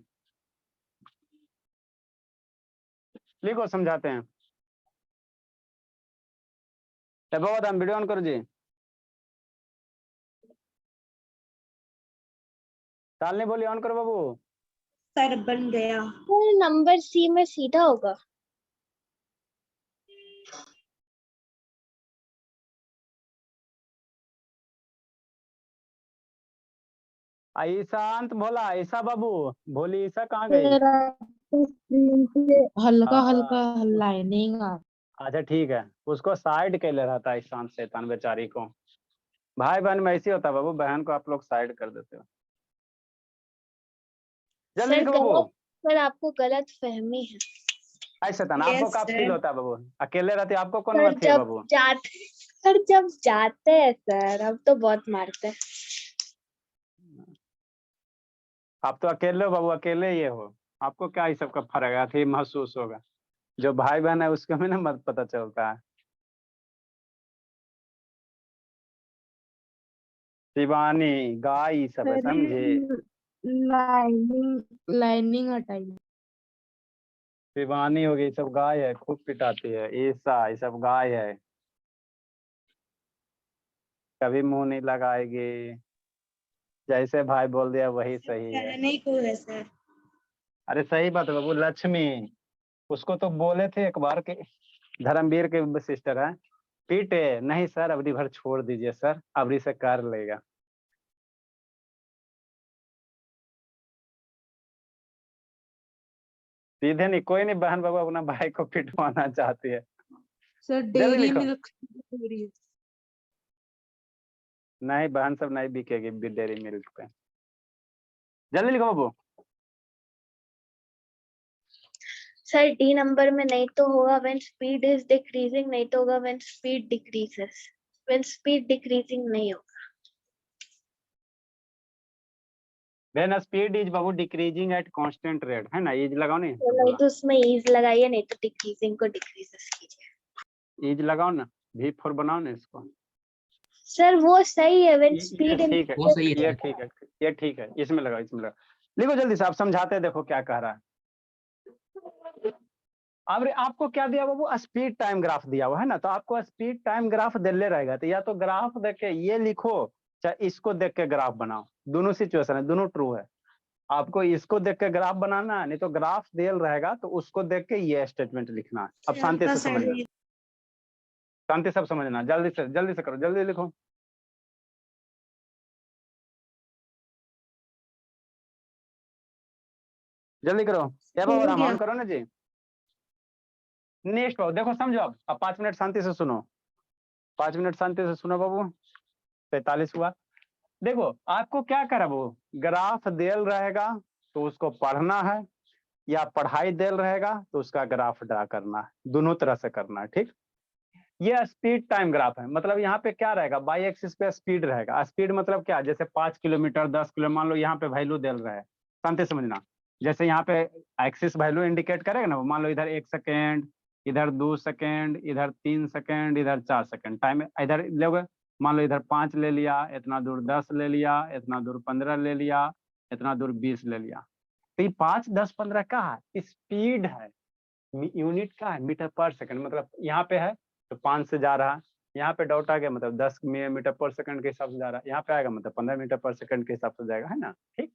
लिखो, समझाते हैं। बहुत हम वीडियो ऑन करो जी, तालने बोली ऑन करो बाबू। सर बन गया। सर नंबर सी में सीधा होगा। ईशांत भोला, ईशा बाबू भोली, ईशा कहाँ गई? हल्का हाँ। हल्का लाइनिंग आ। अच्छा ठीक है, उसको साइड के ले रहा था ईशांत शैतान बेचारी को। भाई बहन में ऐसे होता बाबू, बहन को आप लोग साइड कर देते हो। जल्दी सर लिखो बाबू। गलत, सर आपको गलत फहमी है। ऐसे शैतान, आपको Yes, कब sir. फील होता है बाबू? अकेले रहते आपको कौन सर मरती है जब बाबू? जाते, सर जब जाते हैं सर, अब तो बहुत मारते हैं। आप तो अकेले हो बाबू, अकेले ये हो, आपको क्या इस सब का फर्क है महसूस होगा। जो भाई बहन है उसको भी ना मत पता चलता है। शिवानी गाय सब है, समझे? लाइनिंग लाइनिंग हटाइए। शिवानी हो गई, सब गाय है, खूब पिटाती है। ईसा, ये सब गाय है, कभी मुंह नहीं लगाएगी, जैसे भाई बोल दिया वही सही है। कहने को है सर। अरे सही बात है बाबू। लक्ष्मी, उसको तो बोले थे एक बार के, धर्मवीर के सिस्टर है, पीटे नहीं सर, अबरी भर छोड़ दीजिए सर, अबरी से कर लेगा। सीधे नहीं, कोई नहीं बहन बाबू अपना भाई को पिटवाना चाहती है। सर जल्दी डेयरी लिखो। मिल्क हो रही है। नहीं बहन सब नहीं बिकेगी डेयरी मिल्क पे। जल्दी लिखो बाबू। सर डी नंबर में नहीं तो होगा व्हेन स्पीड इज डिक्रीजिंग, नहीं तो होगा when speed decreases. When speed decreasing नहीं होगा। व्हेन स्पीड इज बाबू डिक्रीजिंग एट कांस्टेंट रेट, है ना, इज लगाओ नहीं तो नहीं तो उसमें ईज लगाइए, नहीं तो डिक्रीजिंग को डिक्रीजेस कीजिए। इज लगाओ ना, V4 बनाओ ना इसको। सर वो सही है, व्हेन ये स्पीड ठीक है, वो सही है ये सर। ठीक है, ये ठीक है, इसमें लगाओ, इसमें लगाओ। लिखो जल्दी से, आप समझाते हैं, देखो क्या कह रहा है। अब आपको क्या दिया बाबू? स्पीड टाइम ग्राफ दिया हुआ है ना, तो आपको स्पीड टाइम ग्राफ दिले रहेगा, तो या तो ग्राफ देख के ये लिखो, चाहे इसको देख के ग्राफ बनाओ, दोनों सिचुएशन है, दोनों ट्रू है। आपको इसको देख के ग्राफ बनाना है, नहीं तो ग्राफ देल रहेगा तो उसको देख के ये स्टेटमेंट लिखना है। अब शांति से समझना, शांति सब समझना, जल्दी से करो, जल्दी लिखो। जल्दी करो, क्या बाबू हो राम गया। ऑन करो ना जी। नेक्स्ट बाबू देखो समझो, अब 5 मिनट शांति से सुनो, 5 मिनट शांति से सुनो बाबू। 45 हुआ। देखो आपको क्या करा, वो ग्राफ देल रहेगा तो उसको पढ़ना है, या पढ़ाई देल रहेगा तो उसका ग्राफ ड्रा करना है, दोनों तरह से करना है। ठीक, ये स्पीड टाइम ग्राफ है, मतलब यहाँ पे क्या रहेगा, बाई एक्सिस पे स्पीड रहेगा। स्पीड मतलब क्या, जैसे 5 किलोमीटर 10 किलो, मान लो यहाँ पे वैल्यू देल रहा है, शांति समझना। जैसे यहाँ पे एक्सिस वैल्यू इंडिकेट करेगा ना, मान लो इधर 1 सेकेंड, इधर 2 सेकेंड, इधर 3 सेकेंड, इधर 4 सेकेंड टाइम इधर लोगे। मान लो इधर 5 ले लिया, इतना दूर 10 ले लिया, इतना दूर 15 ले लिया, इतना दूर 20 ले लिया। तो ये 5 10 15 का है, स्पीड है, यूनिट का है मीटर पर सेकंड, मतलब यहाँ पे है तो 5 से जा रहा है, यहाँ पे डॉट आ गया मतलब 10 मीटर पर सेकंड के हिसाब से जा रहा है, यहाँ पे आएगा मतलब 15 मीटर पर सेकंड के हिसाब से जाएगा, है ना। ठीक,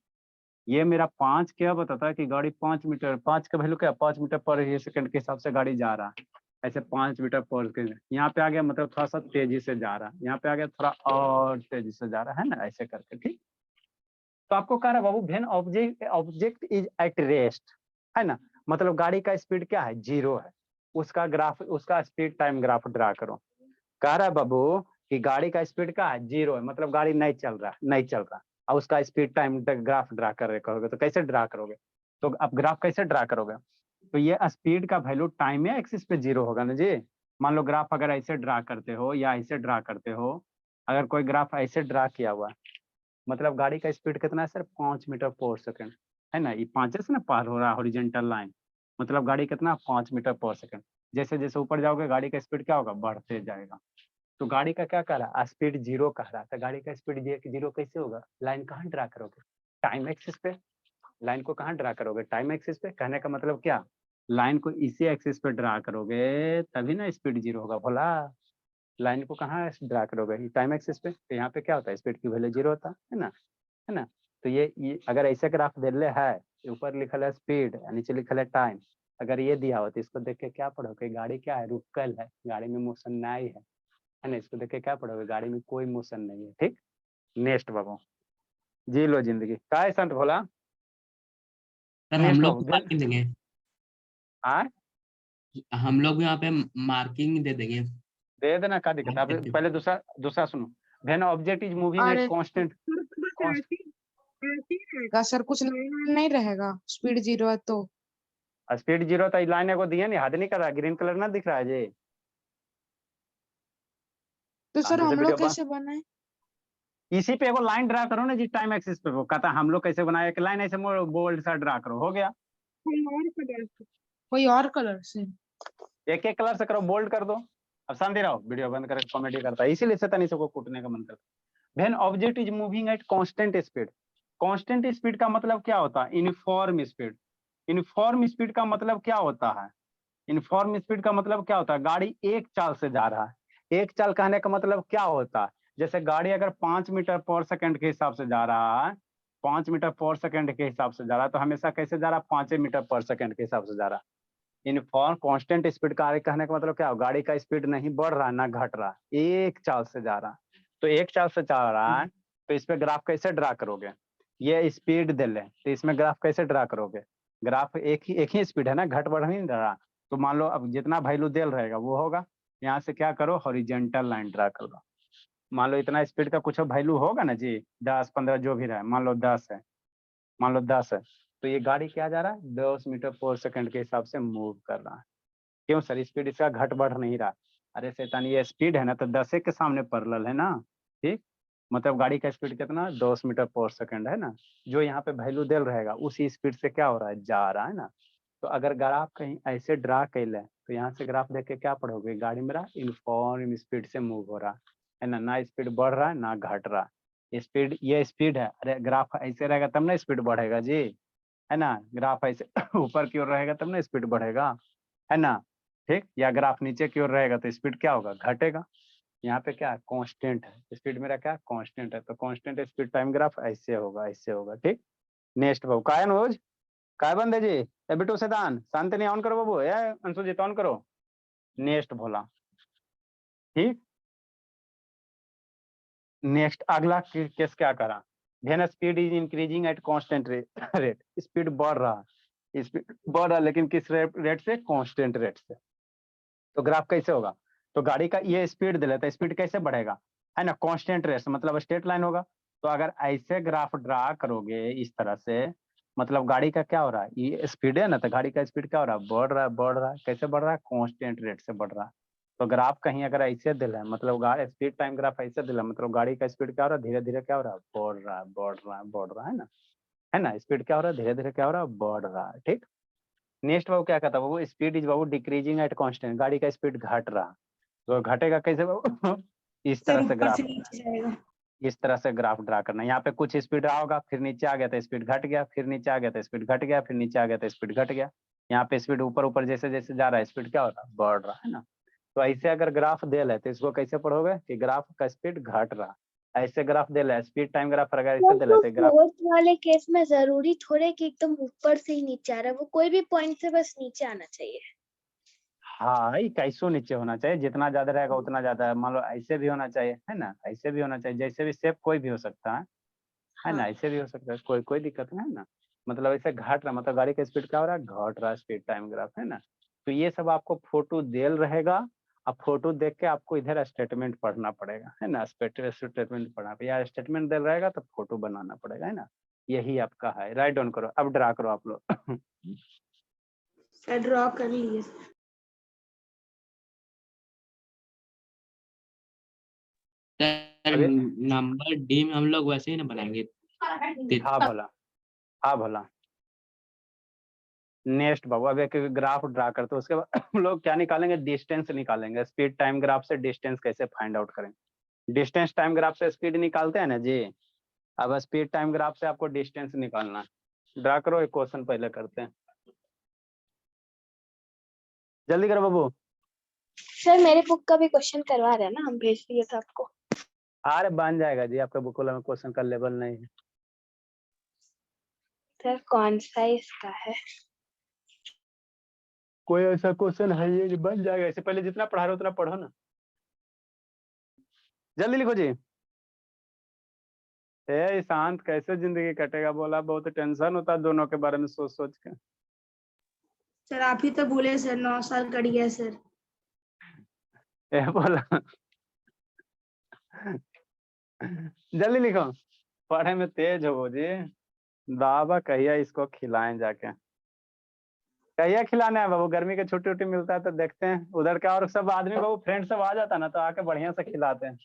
ये मेरा 5 क्या बताता है कि गाड़ी 5 मीटर, 5 का वैल्यू क्या, 5 मीटर पर सेकंड के हिसाब से गाड़ी जा रहा है। ऐसे 5 मीटर पर सेकंड, यहाँ पे आ गया मतलब थोड़ा सा तेजी से जा रहा है, यहाँ पे आ गया थोड़ा और तेजी से जा रहा है ना, ऐसे करके। ठीक, तो आपको कह रहा है बाबू when object is at rest, है ना, मतलब गाड़ी का स्पीड क्या है, 0 है, उसका ग्राफ, उसका स्पीड टाइम ग्राफ ड्रा करो। कह रहा है बाबू कि गाड़ी का स्पीड क्या है, 0 है, मतलब गाड़ी नहीं चल रहा, नहीं चल रहा, और उसका स्पीड टाइम ग्राफ ड्रा कर करोगे तो कैसे ड्रा करोगे, तो अब ग्राफ कैसे ड्रा करोगे, तो ये स्पीड का वैल्यू टाइम में एक्सिस पे 0 होगा ना जी। मान लो ग्राफ अगर ऐसे ड्रा करते हो या ऐसे ड्रा करते हो, अगर कोई ग्राफ ऐसे ड्रा किया हुआ है, मतलब गाड़ी का स्पीड कितना है सर, 5 मीटर पर सेकंड, है ना, ये 5 से ना पार हो रहा है हॉरिजॉन्टल लाइन, मतलब गाड़ी कितना 5 मीटर पर सेकंड। जैसे जैसे ऊपर जाओगे गाड़ी का स्पीड क्या होगा, बढ़ते जाएगा। तो गाड़ी का क्या कह रहा है, स्पीड 0 कह रहा है, तो गाड़ी का स्पीड 0 कैसे होगा, लाइन कहाँ ड्रा करोगे, टाइम एक्सिस पे। लाइन को कहाँ ड्रा करोगे, टाइम एक्सिस पे। कहने का मतलब क्या, लाइन को इसी एक्सिस पे ड्रा करोगे तभी ना स्पीड 0 होगा भोला। लाइन को कहाँ ड्रा करोगे, टाइम एक्सिस पे, तो यहाँ पे क्या होता है, स्पीड की वैल्यू 0 होता है ना, है ना। तो ये अगर ऐसे ग्राफ दे ले है, ऊपर लिखल है स्पीड, नीचे लिखल है टाइम, अगर ये दिया हो तो इसको देख के क्या पढ़ोगे, गाड़ी क्या है, रुकल है, गाड़ी में मोशन नहीं है ना, इसको देख के क्या पढ़ोगे, गाड़ी में कोई मोशन नहीं है। ठीक, नेक्स्ट बाबू, जी लो जिंदगी का है संत भोला। सर हम नेक्स्ट लोग बाबू मार्किंग देंगे, हाँ हम लोग भी यहाँ पे मार्किंग दे देंगे। दे देना, क्या दिक्कत है। अब पहले दूसरा दूसरा सुनो, when object is moving at अरे कांस्टेंट, ऐसे ही रहेगा सर, कुछ लाइन नहीं रहेगा, स्पीड 0 है तो। स्पीड 0 तो लाइन को दिया नहीं, हद नहीं कर रहा, ग्रीन कलर ना दिख रहा है जी। तो सर शांति से हम वीडियो लोग कैसे बनाए? इसी पे एगो लाइन ड्रा करो ना जी, टाइम एक्सिस पे। वो कहता हम लोग कैसे बनाए, एक लाइन ऐसे बोल्ड सा ड्रा करो, हो गया। कोई और कलर से? एक एक कलर से करो, बोल्ड कर दो। अब शांति रहो, वीडियो बंद करके कॉमेडी करता है, इसीलिए शैतानी सबको कूटने का मन करता है। When object is moving at constant speed, constant speed का मतलब क्या होता है, यूनिफॉर्म स्पीड। यूनिफॉर्म स्पीड का मतलब क्या होता है, यूनिफॉर्म स्पीड का मतलब क्या होता है, गाड़ी एक चाल से जा रहा है। एक चाल कहने का मतलब क्या होता है, जैसे गाड़ी अगर 5 मीटर पर सेकंड के हिसाब से जा रहा है, 5 मीटर पर सेकंड के हिसाब से जा रहा है, तो हमेशा कैसे जा रहा है, 5 मीटर पर सेकंड के हिसाब से जा रहा है। यूनिफॉर्म कांस्टेंट स्पीड का कहने का मतलब क्या हो, गाड़ी का स्पीड नहीं बढ़ रहा ना घट रहा, एक चाल से जा रहा। तो एक चाल से जा रहा है, तो इस पे ग्राफ कैसे ड्रा करोगे, ये स्पीड दे ले तो इसमें ग्राफ कैसे ड्रा करोगे, ग्राफ एक ही स्पीड है ना, घट बढ़ नहीं रहा। तो मान लो अब जितना वैल्यू देल रहेगा वो होगा, यहाँ से क्या करो, हॉरिजॉन्टल लाइन ड्रा कर लो। मान लो इतना स्पीड का कुछ वैल्यू होगा ना जी, 10 15 जो भी रहे, मान लो 10 है, मान लो 10 है, तो ये गाड़ी क्या जा रहा है, 10 मीटर पर सेकंड के हिसाब से मूव कर रहा है। क्यों सर, स्पीड इसका घट बढ़ नहीं रहा। अरे शैतान, ये स्पीड है ना तो 10 के सामने पैरेलल है ना। ठीक, मतलब गाड़ी का स्पीड कितना, 10 मीटर पर सेकंड है ना, जो यहाँ पे वैल्यू देल रहेगा उसी स्पीड से क्या हो रहा है, जा रहा है ना। तो अगर ग्राफ कहीं ऐसे ड्रा कैले तो यहाँ से ग्राफ देख के क्या पढ़ोगे, गाड़ी मेरा यूनिफॉर्म स्पीड से मूव हो रहा है ना स्पीड बढ़ रहा है ना घट रहा है। स्पीड, ये स्पीड है, अरे ग्राफ ऐसे रहेगा तब ना स्पीड बढ़ेगा जी, है ना। ग्राफ ऐसे ऊपर की ओर रहेगा तब ना स्पीड बढ़ेगा, है ना। ठीक, या ग्राफ नीचे की ओर रहेगा तो स्पीड क्या होगा, घटेगा। यहाँ पे क्या कांस्टेंट है, स्पीड मेरा क्या कांस्टेंट है, तो कांस्टेंट स्पीड टाइम ग्राफ ऐसे होगा, ऐसे होगा। ठीक, नेक्स्ट बाबू काय अनुज, काय बंदे जी, ए बिटू शैतान शांति नहीं, ऑन करो बाबू, ए अंशु जी ऑन करो। नेक्स्ट भोला। ठीक, नेक्स्ट अगला केस क्या करा, when speed is increasing at constant rate, speed बढ़ रहा स्पीड बढ़ रहा है लेकिन किस रेट से? कांस्टेंट रेट से। तो ग्राफ कैसे होगा? तो गाड़ी का ये स्पीड दे लेता है, स्पीड कैसे बढ़ेगा, है ना, कांस्टेंट रेट से, मतलब स्ट्रेट लाइन होगा। तो अगर ऐसे ग्राफ ड्रा करोगे इस तरह से, मतलब गाड़ी का क्या हो रहा है, ये स्पीड है ना, तो गाड़ी का स्पीड क्या हो रहा है? बढ़ रहा है, बढ़ रहा है। कैसे बढ़ रहा है? कांस्टेंट रेट से बढ़ रहा है। तो ग्राफ कहीं अगर ऐसे दिला है, मतलब गाड़ी स्पीड टाइम ग्राफ ऐसे दिला, मतलब गाड़ी का स्पीड क्या हो रहा है? धीरे धीरे क्या हो रहा है? बढ़ रहा है, बढ़ रहा है, बढ़ रहा है ना, है ना। स्पीड क्या हो रहा है? धीरे धीरे क्या हो रहा है? बढ़ रहा है। ठीक। नेक्स्ट बाबू क्या कहता है बाबू? स्पीड इज बाबू डिक्रीजिंग एट कांस्टेंट, गाड़ी का स्पीड घट रहा। तो घटेगा कैसे बाबू? इस सर तरह से ऊपर ग्राफ, से नीचे जाएगा। इस तरह से ग्राफ ड्रा करना है। यहाँ पे कुछ स्पीड रहा होगा, फिर नीचे आ गया तो स्पीड घट गया, फिर नीचे आ गया तो स्पीड घट गया, फिर नीचे आ गया तो स्पीड घट गया। यहाँ पे स्पीड ऊपर ऊपर जैसे जैसे जा रहा है, स्पीड क्या हो रहा है? बढ़ रहा है ना। तो ऐसे अगर ग्राफ दे ले तो इसको कैसे पढ़ोगे कि ग्राफ का स्पीड घट रहा। ऐसे ग्राफ दे ले, स्पीड टाइम ग्राफ अगर ऐसे दे तो लेते ग्राफ, फोर्थ वाले केस में जरूरी थोड़े कि एकदम ऊपर से ही नीचे आ रहा है, वो कोई भी पॉइंट से बस नीचे आना चाहिए। हाँ ये कैसो नीचे होना चाहिए, जितना ज्यादा रहेगा उतना ज्यादा है। मान लो ऐसे भी होना चाहिए, है ना, ऐसे भी होना चाहिए, जैसे भी शेप कोई भी हो सकता है ना, हाँ। ऐसे भी हो सकता है, कोई दिक्कत नहीं है ना। मतलब ऐसे घट रहा, मतलब गाड़ी का स्पीड क्या हो रहा है? घट रहा, स्पीड टाइम ग्राफ, है ना। तो ये सब आपको फोटो देल रहेगा। अब फोटो देख के आपको इधर स्टेटमेंट पढ़ना पड़ेगा, है ना, स्टेटमेंट पढ़ना पड़ेगा। स्टेटमेंट देल रहेगा तो फोटो बनाना पड़ेगा, है ना। यही आपका है। राइट डाउन करो, अब ड्रा करो आप लोग। सर ड्रॉ कर लिए। सर अभी नंबर डी में हम लोग वैसे ही ना बनाएंगे। हाँ भोला, हाँ भोला। नेक्स्ट बाबू अब एक ग्राफ ड्रा करते हैं, उसके बाद हम लोग क्या निकालेंगे? डिस्टेंस निकालेंगे। स्पीड टाइम ग्राफ से डिस्टेंस कैसे फाइंड आउट करेंगे? डिस्टेंस टाइम ग्राफ से स्पीड निकालते हैं ना जी। अब स्पीड टाइम ग्राफ से आपको डिस्टेंस निकालना है। ड्रा करो, एक क्वेश्चन पहले करते हैं, जल्दी करो बाबू। सर मेरे बुक का भी क्वेश्चन करवा रहे हैं ना, हम भेज दिए थे आपको। अरे बन जाएगा जी, आपका बुक में क्वेश्चन का लेवल नहीं है। सर कौन सा इसका है? कोई ऐसा क्वेश्चन है ये बन जाएगा। इससे पहले जितना पढ़ा रहे हो उतना पढ़ो ना, जल्दी लिखो जी। ए शांत, कैसे जिंदगी कटेगा? बोला बहुत टेंशन होता है दोनों के बारे में सोच सोच के। सर आप ही तो बोले सर 9 साल कट गया सर। ए बोला जल्दी लिखो, पढ़े में तेज हो जी। दावा कहिया इसको खिलाएं जाके, कहिया खिलाना है बाबू? गर्मी की छुट्टी उट्टी मिलता है तो देखते हैं उधर का, और सब आदमी बाबू फ्रेंड सब आ जाता ना तो आके बढ़िया से खिलाते हैं।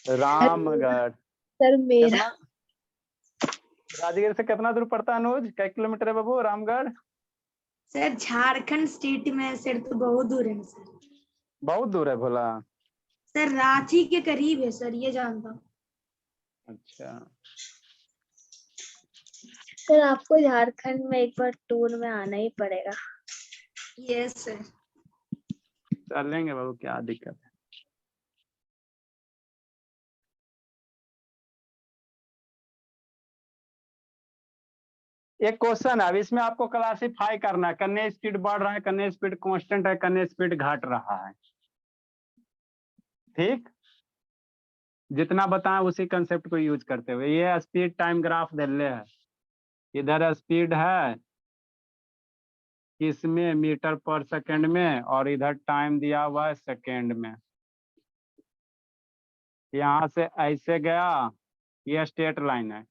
रामगढ़ सर मेरा कितना, राजगीर से कितना दूर पड़ता है अनुज? कई किलोमीटर है बाबू रामगढ़? सर झारखंड स्टेट में है सर, तो बहुत दूर है सर। बहुत दूर है भोला। सर रांची के करीब है सर, ये जानता हूँ। अच्छा सर आपको झारखंड में एक बार टूर में आना ही पड़ेगा। Yes sir. चलेंगे बाबू, क्या दिक्कत है। एक क्वेश्चन है, अब इसमें आपको क्लासिफाई करना है, कन्ने स्पीड बढ़ रहा है, कन्ने स्पीड कांस्टेंट है, कन्ने स्पीड घट रहा है। ठीक, जितना बताएं उसी कंसेप्ट को यूज करते हुए। ये स्पीड टाइम ग्राफ दे ले है, इधर स्पीड है किसमें? मीटर पर सेकंड में, और इधर टाइम दिया हुआ है सेकंड में। यहाँ से ऐसे गया, ये स्ट्रेट लाइन है,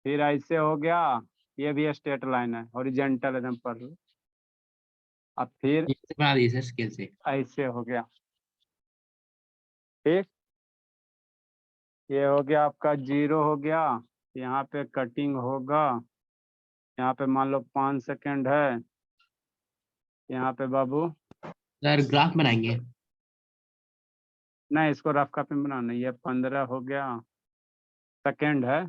फिर ऐसे हो गया, ये भी स्ट्रेट लाइन है, हॉरिजॉन्टल एकदम पर। अब फिर ये से बना दीजिए सर स्केल से। ऐसे हो गया। ठीक, ये हो गया आपका 0 हो गया। यहाँ पे कटिंग होगा, यहाँ पे मान लो 5 सेकंड है, यहाँ पे बाबू सर ग्राफ बनाएंगे। नहीं, इसको रफ कॉपी में बनाना। ये 15 हो गया सेकंड है,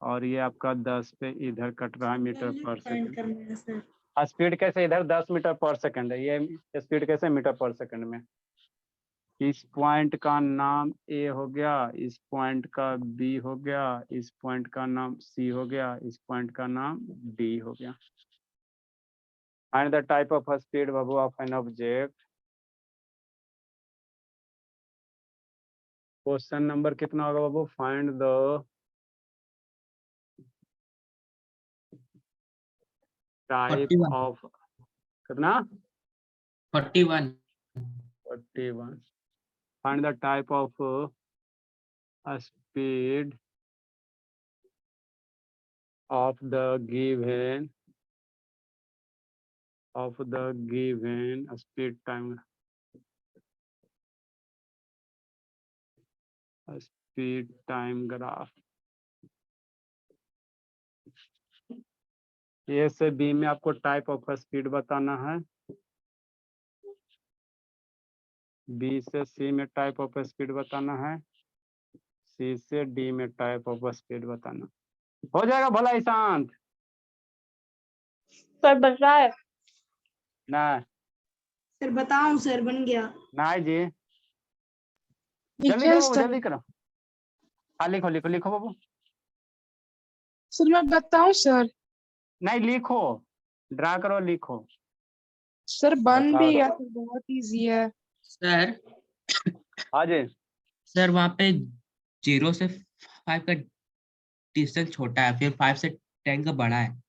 और ये आपका 10 पे इधर कट रहा है मीटर पर फाइंड सेकंड। करना है सर। स्पीड कैसे? इधर 10 मीटर पर सेकंड है, ये स्पीड कैसे? मीटर पर सेकंड में। इस पॉइंट का नाम ए हो गया, इस पॉइंट का बी हो गया, इस पॉइंट का नाम सी हो गया, इस पॉइंट का नाम डी हो गया। Find the type of speed Babu of an object. Question number कितना होगा बाबू? फाइंड द टाइप 41 ऑफ कितना 41 41 find the type of speed of the given speed time graph। ए से बी में आपको टाइप ऑफ स्पीड बताना है, बी से सी में टाइप ऑफ स्पीड बताना है, सी से डी में टाइप ऑफ स्पीड बताना। हो जाएगा भला ईशांत? सर बताए ना सर बताऊं सर? बन गया। ना जी, जल्दी लिखे करो सर। जल्दी करो। हाँ लिखो लिखो लिखो बाबू। सर मैं बताऊं सर? नहीं लिखो, ड्रा करो लिखो। सर बन बताओ। भी गया सर, बहुत इजी है। सर हाँ जी सर वहाँ पे 0 से 5 का डिस्टेंस छोटा है, फिर 5 से 10 का बड़ा है।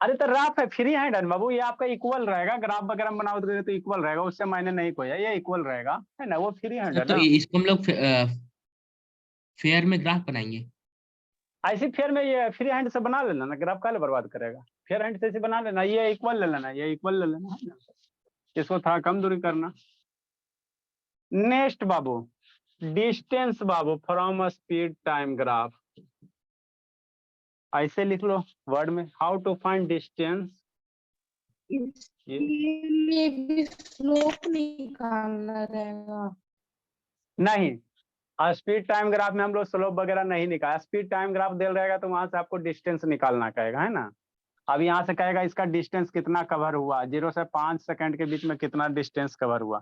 अरे तो राफ है, फ्री हैंड है बाबू, ये आपका इक्वल रहेगा। ग्राफ वगैरह बनाओगे तो इक्वल रहेगा, उससे मायने नहीं कोई है, ये इक्वल रहेगा है ना, वो फ्री हैंड सर है तो ना। इसको हम लोग फेयर में ग्राफ बनाएंगे। ऐसे फेयर में ये फ्री हैंड से बना लेना ना, ग्राफ काले बर्बाद करेगा। फेयर हैंड से ऐसे बना लेना, ये इक्वल ले लेना, ये इक्वल ले लेना है ना, इसको थोड़ा कम दूरी करना। नेक्स्ट बाबू डिस्टेंस बाबू फ्रॉम स्पीड टाइम ग्राफ, ऐसे लिख लो वर्ड में, हाउ टू फाइंड डिस्टेंस। इसके लिए भी स्लोप निकालना रहेगा? नहीं, स्पीड टाइम ग्राफ में हम लोग स्लोप वगैरह नहीं निकाला। स्पीड टाइम ग्राफ दे रहेगा तो वहां से आपको डिस्टेंस निकालना कहेगा, है ना। अब यहाँ से कहेगा इसका डिस्टेंस कितना कवर हुआ, 0 से 5 सेकंड के बीच में कितना डिस्टेंस कवर हुआ।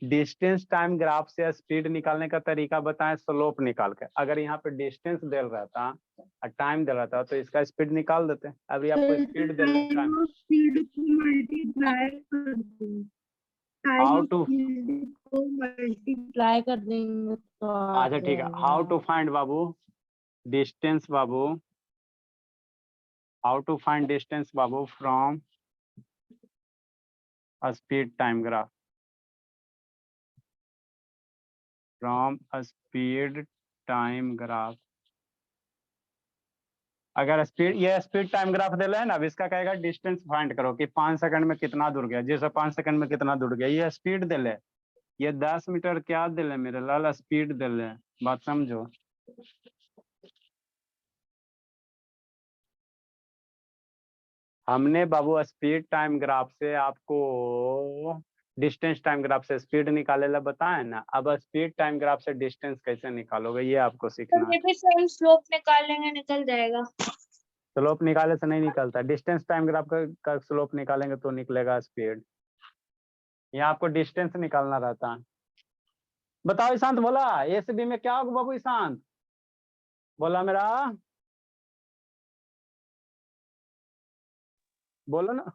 डिस्टेंस टाइम ग्राफ से स्पीड निकालने का तरीका बताएं, स्लोप निकाल के। अगर यहाँ पे डिस्टेंस दे रहता और टाइम दे रहता तो इसका स्पीड निकाल देते। अभी आपको स्पीड दे रहे टाइम। स्पीड को मल्टीप्लाई कर देंगे, हाउ टू, को मल्टीप्लाई ट्राई कर देंगे तो आ अच्छा ठीक है, हाउ टू फाइंड बाबू डिस्टेंस बाबू, हाउ टू फाइंड डिस्टेंस बाबू from speed time graph, from speed time graph. अगर स्पीड, ये स्पीड टाइम ग्राफ दे रहे हैं ना, अब इसका कहेगा डिस्टेंस फाइंड करो कि 5 सेकंड में कितना दूर गया, जैसे 5 सेकंड में कितना दूर गया। ये स्पीड दे ले, ये 10 मीटर क्या दे ले मेरे लाल, स्पीड दे ले, बात समझो। हमने बाबू स्पीड टाइम ग्राफ से आपको डिस्टेंस टाइम ग्राफ से स्पीड निकाले ला बताए ना। अब स्पीड टाइम ग्राफ से डिस्टेंस कैसे निकालोगे ये आपको सीखना है। सर स्लोप निकालेंगे निकल जाएगा। स्लोप निकाले से नहीं निकलता, डिस्टेंस टाइम ग्राफ का स्लोप निकालेंगे तो निकलेगा स्पीड। यहाँ आपको डिस्टेंस निकालना रहता है। बताओ ईशांत बोला, ए से बी में क्या होगा बाबू? ईशांत बोला मेरा, बोलो ना।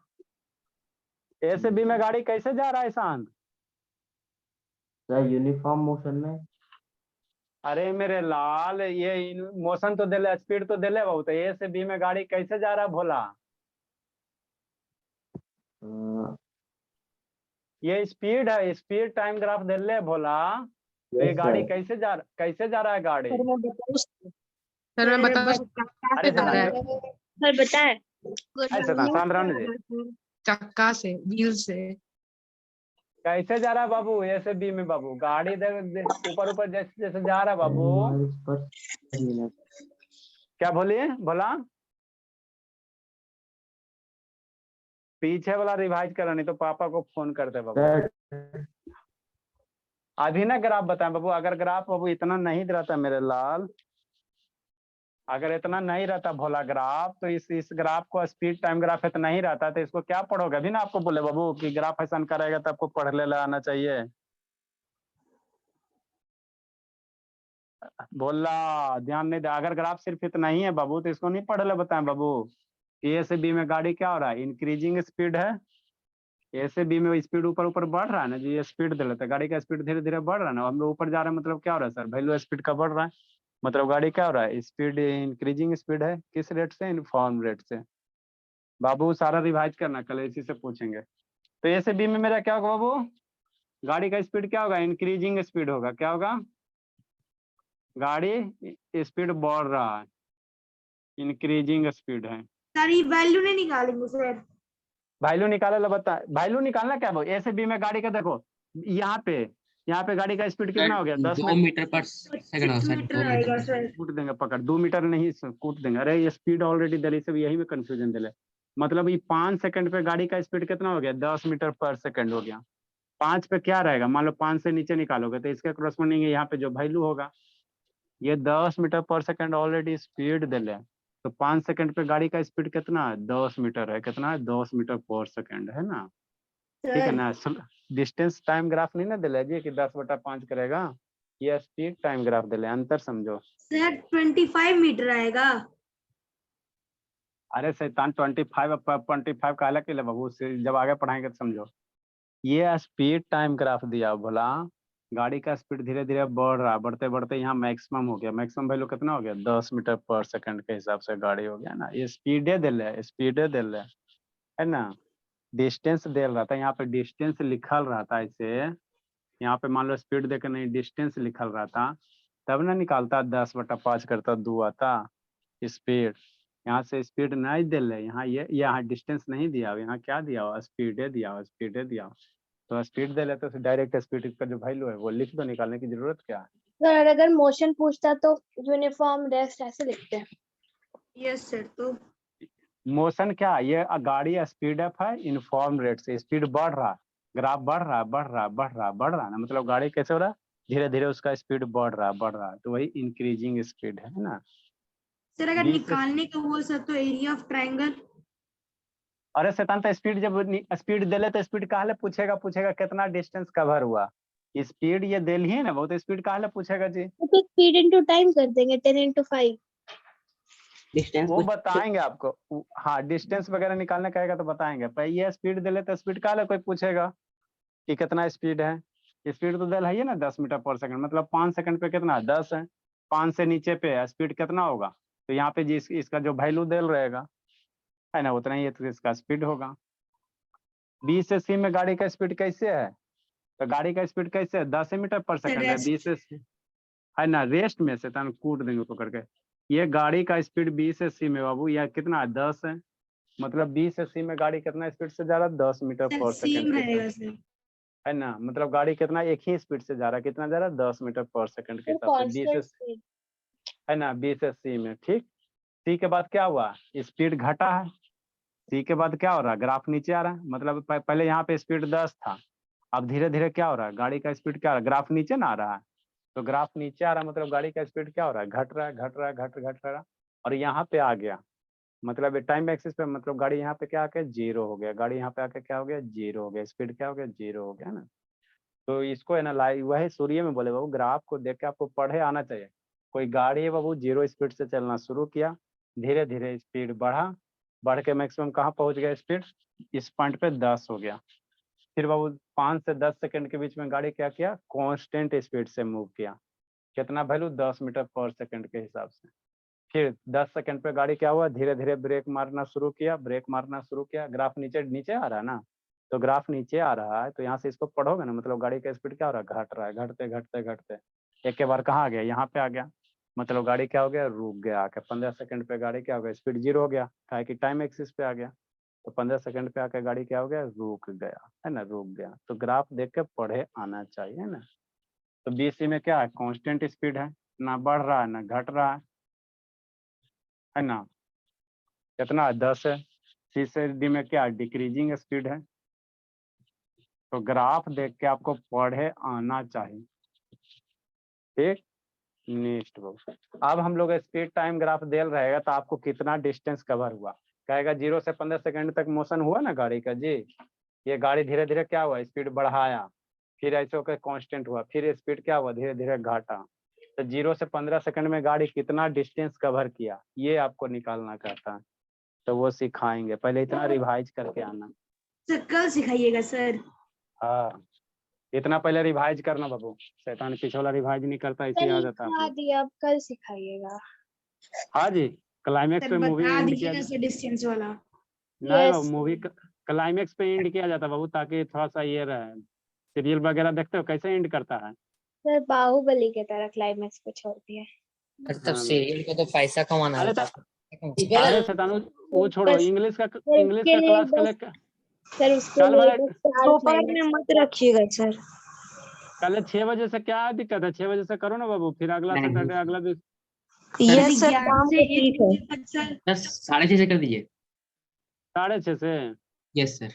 ए से बी में गाड़ी कैसे जा रहा है ईशांत? सर यूनिफॉर्म मोशन में। अरे मेरे लाल, ये मोशन तो दे ले, स्पीड तो दे ले बाबू, तो ए से बी में गाड़ी कैसे जा रहा है भोला? ये स्पीड है, स्पीड टाइम ग्राफ दे ले भोला, तो ये गाड़ी कैसे जा रहा है गाड़ी? सर मैं बताऊं? अरे सर बताए ऐसे ना शांत जी, चक्का से, व्हील से। कैसे जा रहा है बाबू ए से बी में? बाबू गाड़ी ऊपर ऊपर जैसे जैसे जा रहा है बाबू। क्या बोलिए भोला? पीछे वाला रिवाइज करो, नहीं तो पापा को फोन करते बाबू। अभी ना ग्राफ बताएं बाबू, अगर ग्राफ बाबू इतना नहीं रहता मेरे लाल, अगर इतना नहीं रहता भोला ग्राफ, तो इस ग्राफ को स्पीड टाइम ग्राफ इतना नहीं रहता तो इसको क्या पढ़ोगे? अभी ना आपको बोले बाबू कि ग्राफ ऐसा करेगा तो आपको पढ़ ले आना चाहिए। बोला ध्यान नहीं दे, अगर ग्राफ सिर्फ इतना ही है बाबू तो इसको नहीं पढ़ ले बताएं बाबू। ए से बी में गाड़ी क्या हो रहा है, इंक्रीजिंग स्पीड है। ए से बी में स्पीड ऊपर ऊपर बढ़ रहा है ना जी, ये स्पीड दे लेते हैं, गाड़ी का स्पीड धीरे धीरे बढ़ रहा है ना, हम लोग ऊपर जा रहे हैं, मतलब क्या हो रहा है सर, वैल्यू स्पीड का बढ़ रहा है, मतलब गाड़ी क्या हो रहा है, स्पीड इंक्रीजिंग स्पीड है। किस रेट से? यूनिफॉर्म रेट से। बाबू सारा रिवाइज करना, कल इसी से पूछेंगे। तो ए से बी में मेरा क्या होगा बाबू, गाड़ी का स्पीड क्या होगा, इंक्रीजिंग स्पीड होगा। क्या होगा, गाड़ी स्पीड बढ़ रहा है, इंक्रीजिंग स्पीड है। सर ये वैल्यू नहीं निकालेंगे सर? वैल्यू निकाला ला, बता वैल्यू निकालना क्या बाबू। ए से बी में गाड़ी का देखो, यहाँ पे गाड़ी का स्पीड कितना हो गया, 10 2 मीटर पर सेकंड हो 6 सर, 2 मीटर आएगा मीटर। सर। कूट देंगे, पकड़ 2 मीटर नहीं कूट देंगे। अरे ये स्पीड ऑलरेडी दिल्ली से भी यही में कंफ्यूजन दिले, मतलब ये 5 सेकंड पे गाड़ी का स्पीड कितना हो गया, 10 मीटर पर सेकंड हो गया। 5 पे क्या रहेगा, मान लो 5 से नीचे निकालोगे तो इसके क्रॉसपोंडिंग यहाँ पे जो वैल्यू होगा, ये 10 मीटर पर सेकंड ऑलरेडी स्पीड दिले, तो 5 सेकंड पे गाड़ी का स्पीड कितना है, 10 मीटर है। कितना है, 10 मीटर पर सेकंड है ना, ठीक है ना। डिस्टेंस टाइम ग्राफ नहीं ना दिले जी कि 10/5 करेगा, ये स्पीड टाइम ग्राफ दिले, अंतर समझो। सर 25 मीटर आएगा। अरे शैतान 25 काला के लिए बाबू, जब आगे पढ़ाएंगे तो समझो। ये स्पीड टाइम ग्राफ दिया बोला, गाड़ी का स्पीड धीरे धीरे बढ़ रहा, बढ़ते बढ़ते यहाँ मैक्सिमम हो गया। मैक्सिमम वैल्यू कितना हो गया, 10 मीटर पर सेकंड के हिसाब से गाड़ी हो गया ना। ये स्पीडे दिल है ना। डिस्टेंस दे रहा था, यहाँ पे डिस्टेंस लिखल रहा था ऐसे, यहाँ पे मान लो स्पीड देकर नहीं डिस्टेंस लिखल रहा था, तब ना निकालता 10/5 करता 2 आता स्पीड। यहाँ से स्पीड नहीं दिल है, यहाँ डिस्टेंस नहीं दिया हो, यहाँ क्या दिया हो, स्पीडे दिया हो, स्पीडे दिया हो। तो स्पीड दे लेते तो डायरेक्ट स्पीड का जो वैल्यू है वो लिख दो, निकालने की जरूरत क्या है। सर अगर मोशन पूछता तो यूनिफॉर्म रेस्ट ऐसे लिखते हैं। Yes sir. तो मोशन क्या, ये गाड़ी स्पीड अप है यूनिफॉर्म रेट से, स्पीड बढ़ रहा, ग्राफ बढ़ रहा बढ़ रहा ना, मतलब गाड़ी कैसे हो रहा, धीरे धीरे उसका स्पीड बढ़ रहा, तो वही इंक्रीजिंग स्पीड है ना। सर अगर 20 निकालने का हुआ सर तो एरिया ऑफ ट्रायंगल। अरे शैतान, तो स्पीड जब स्पीड दिले तो स्पीड काहे पूछेगा कितना डिस्टेंस कवर हुआ, स्पीड ये दिल ही है ना, बहुत स्पीड काहे पूछेगा जी। तो स्पीड इनटू टाइम कर देंगे 10 × 5। डिस्टेंस वो बताएंगे आपको, हाँ डिस्टेंस वगैरह निकालने कहेगा तो बताएंगे, पर ये स्पीड दिले तो स्पीड काहे कोई पूछेगा कि कितना स्पीड है। स्पीड तो दिल है ना 10 मीटर पर सेकंड, मतलब 5 सेकंड पे कितना 10 है, 5 से नीचे पे स्पीड कितना होगा, तो यहाँ पे जी इसका जो वैल्यू दिल रहेगा है ना, उतना ही तो इसका स्पीड होगा। बी से सी में गाड़ी का स्पीड कैसे है, तो गाड़ी का स्पीड कैसे है, 10 मीटर पर सेकंड है। बी से है ना, रेस्ट में से तन कूट देंगे पकड़ के। ये गाड़ी का स्पीड बी से सी में बाबू यह कितना है, 10 है, मतलब बी से सी में गाड़ी कितना स्पीड से जा रहा है, 10 मीटर पर सेम रहेगा सेकंड सर। है ना, मतलब गाड़ी कितना एक ही स्पीड से जा रहा है, कितना जा रहा है, 10 मीटर पर सेकंड के हिसाब से बी से, है ना, बी से सी में। ठीक, सी के बाद क्या हुआ, स्पीड घटा है। सी के बाद क्या हो रहा है, ग्राफ नीचे आ रहा है, मतलब पहले यहाँ पे स्पीड 10 था, अब धीरे धीरे क्या हो रहा है, गाड़ी का स्पीड क्या हो रहा है, ग्राफ नीचे ना आ रहा है, तो ग्राफ नीचे आ रहा है, मतलब गाड़ी का स्पीड क्या हो रहा है, घट रहा है, और यहाँ पे आ गया, मतलब टाइम एक्सिस पे, मतलब गाड़ी यहाँ पे क्या आ गया, 0 हो गया, गाड़ी यहाँ पे आके क्या हो गया, 0 हो गया, स्पीड क्या हो गया, 0 हो गया ना। तो इसको एनालाइज, वही सूर्य में बोले बाबू, ग्राफ को देख के आपको पढ़े आना चाहिए। कोई गाड़ी है बाबू 0 स्पीड से चलना शुरू किया, धीरे धीरे स्पीड बढ़ के मैक्सिमम कहाँ पहुंच गया स्पीड, इस पॉइंट पे 10 हो गया। फिर बाबू 5 से 10 सेकंड के बीच में गाड़ी क्या किया, कांस्टेंट स्पीड से मूव किया, कितना वैल्यू, 10 मीटर पर सेकंड के हिसाब से। फिर 10 सेकंड पे गाड़ी क्या हुआ, धीरे धीरे ब्रेक मारना शुरू किया, ग्राफ नीचे आ रहा है ना, तो ग्राफ नीचे आ रहा है, तो यहाँ से इसको पढ़ोगे ना, मतलब गाड़ी का स्पीड क्या हो रहा है, घट रहा है, घटते एक के बार कहाँ आ गया, यहाँ पे आ गया, मतलब गाड़ी क्या हो गया, रुक गया आके 15 सेकंड पे गाड़ी क्या हो गया, स्पीड 0 हो गया, क्या कि टाइम एक्सिस पे आ गया, तो 15 सेकंड पे आके गाड़ी क्या हो गया, रुक गया, है ना, रुक गया। तो ग्राफ देख के पढ़े आना चाहिए ना। तो बीसी में क्या है, कांस्टेंट स्पीड है, ना बढ़ रहा है ना घट रहा है ना, कितना 10 है। सी से डी में क्या, डिक्रीजिंग स्पीड है। तो ग्राफ देख के आपको पढ़े आना चाहिए। ठीक, नेक्स्ट बुक। अब हम लोग स्पीड टाइम ग्राफ देल रहेगा, तो आपको कितना डिस्टेंस कवर हुआ, कहेगा 0 से 15 सेकंड तक मोशन हुआ ना गाड़ी का जी, ये गाड़ी धीरे धीरे क्या हुआ, स्पीड बढ़ाया, फिर ऐसे होकर कांस्टेंट हुआ, फिर स्पीड क्या हुआ, धीरे धीरे घटा। तो 0 से 15 सेकंड में गाड़ी कितना डिस्टेंस कवर किया, ये आपको निकालना कहता है, तो वो सिखाएंगे, पहले इतना रिवाइज करके आना। सर कल सिखाइएगा सर। हाँ, इतना पहले रिवाइज करना बाबू, शैतान पीछे वाला रिवाइज नहीं करता, इसे आ जाता है। दिया, अब कल सिखाइएगा। हाँ जी, क्लाइमेक्स सर पे मूवी बता एंड किया दीजिएगा सर डिस्टेंस वाला। नहीं Yes. मूवी क्लाइमेक्स पे एंड किया जाता है बाबू, ताकि थोड़ा सा ये रहे। सीरियल वगैरह देखते हो कैसे एंड करता है? सर बाहुबली के तरह क्लाइमेक्स पे छोड़ दिया। अरे तब हाँ। सीरियल को तो पैसा कमाना अरे होता अरे शैतानु, वो छोड़ो, बस इंग्लिश का उसके लिए क्लास बस सर उसके कल लिए वाला बस 4 दोपहर में climax मत रखिएगा सर। कल 6 बजे से क्या दिक्कत है? 6 बजे से करो ना बाबू, फिर अगला नहीं। सैटरडे अगला भी यस सर, 11 काम से तो ठीक 1 है। बजे तक सर। सर 6:30 से कर दीजिए। 6:30 से। Yes sir.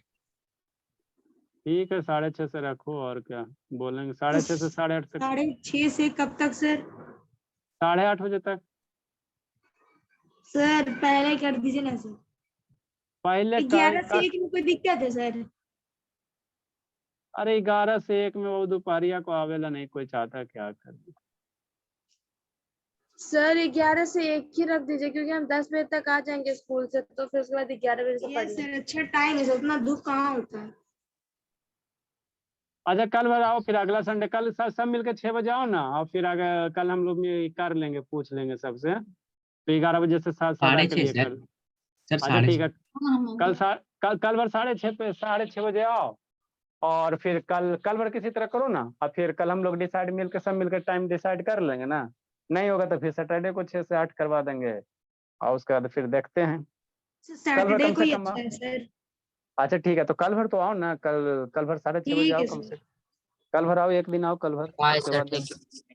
ठीक है 6:30 से रखो, और क्या बोलेंगे। 6:30 से 8:30 तक, 6:30 से कब तक सर? 8:30 बजे तक। सर पहले कर दीजिए ना सर। पहले 11 से 1 में कोई दिक्कत है सर? अरे 11 से 1 में वो दोपहरिया को आवेला नहीं कोई चाहता, क्या कर। सर 11 से 1 ही रख दीजिए, क्योंकि हम 10 बजे तक आ जाएंगे स्कूल से, तो फिर उसके बाद 11 बजे से यस पढ़ेंगे। सर, अच्छा टाइम है सर, उतना दुख कहाँ होता है। अच्छा कल भर आओ, फिर अगला संडे कल सब मिलकर 6 बजे आओ ना, और फिर अगर कल हम लोग कर लेंगे, पूछ लेंगे सबसे, तो 11 बजे से 7:30 के 6:30 लिए सर। कर। सर अच्छा ठीक 6:30। है, कल भर 6:30 पे 6:30 बजे आओ, और फिर कल भर किसी तरह करो ना, और फिर कल हम लोग डिसाइड मिलकर सब मिलकर टाइम डिसाइड कर लेंगे ना। नहीं होगा तो फिर सैटरडे को 6 से 8 करवा देंगे, और उसके बाद फिर देखते हैं। सैटरडे कम को से ही कम अच्छा है सर। अच्छा ठीक है, तो कल भर तो आओ ना, कल भर 6:30 बजे ठीक आओ है कम सर। से। कल भर आओ, एक दिन आओ कल भर, बाय उसके सर, बाद ठीक है।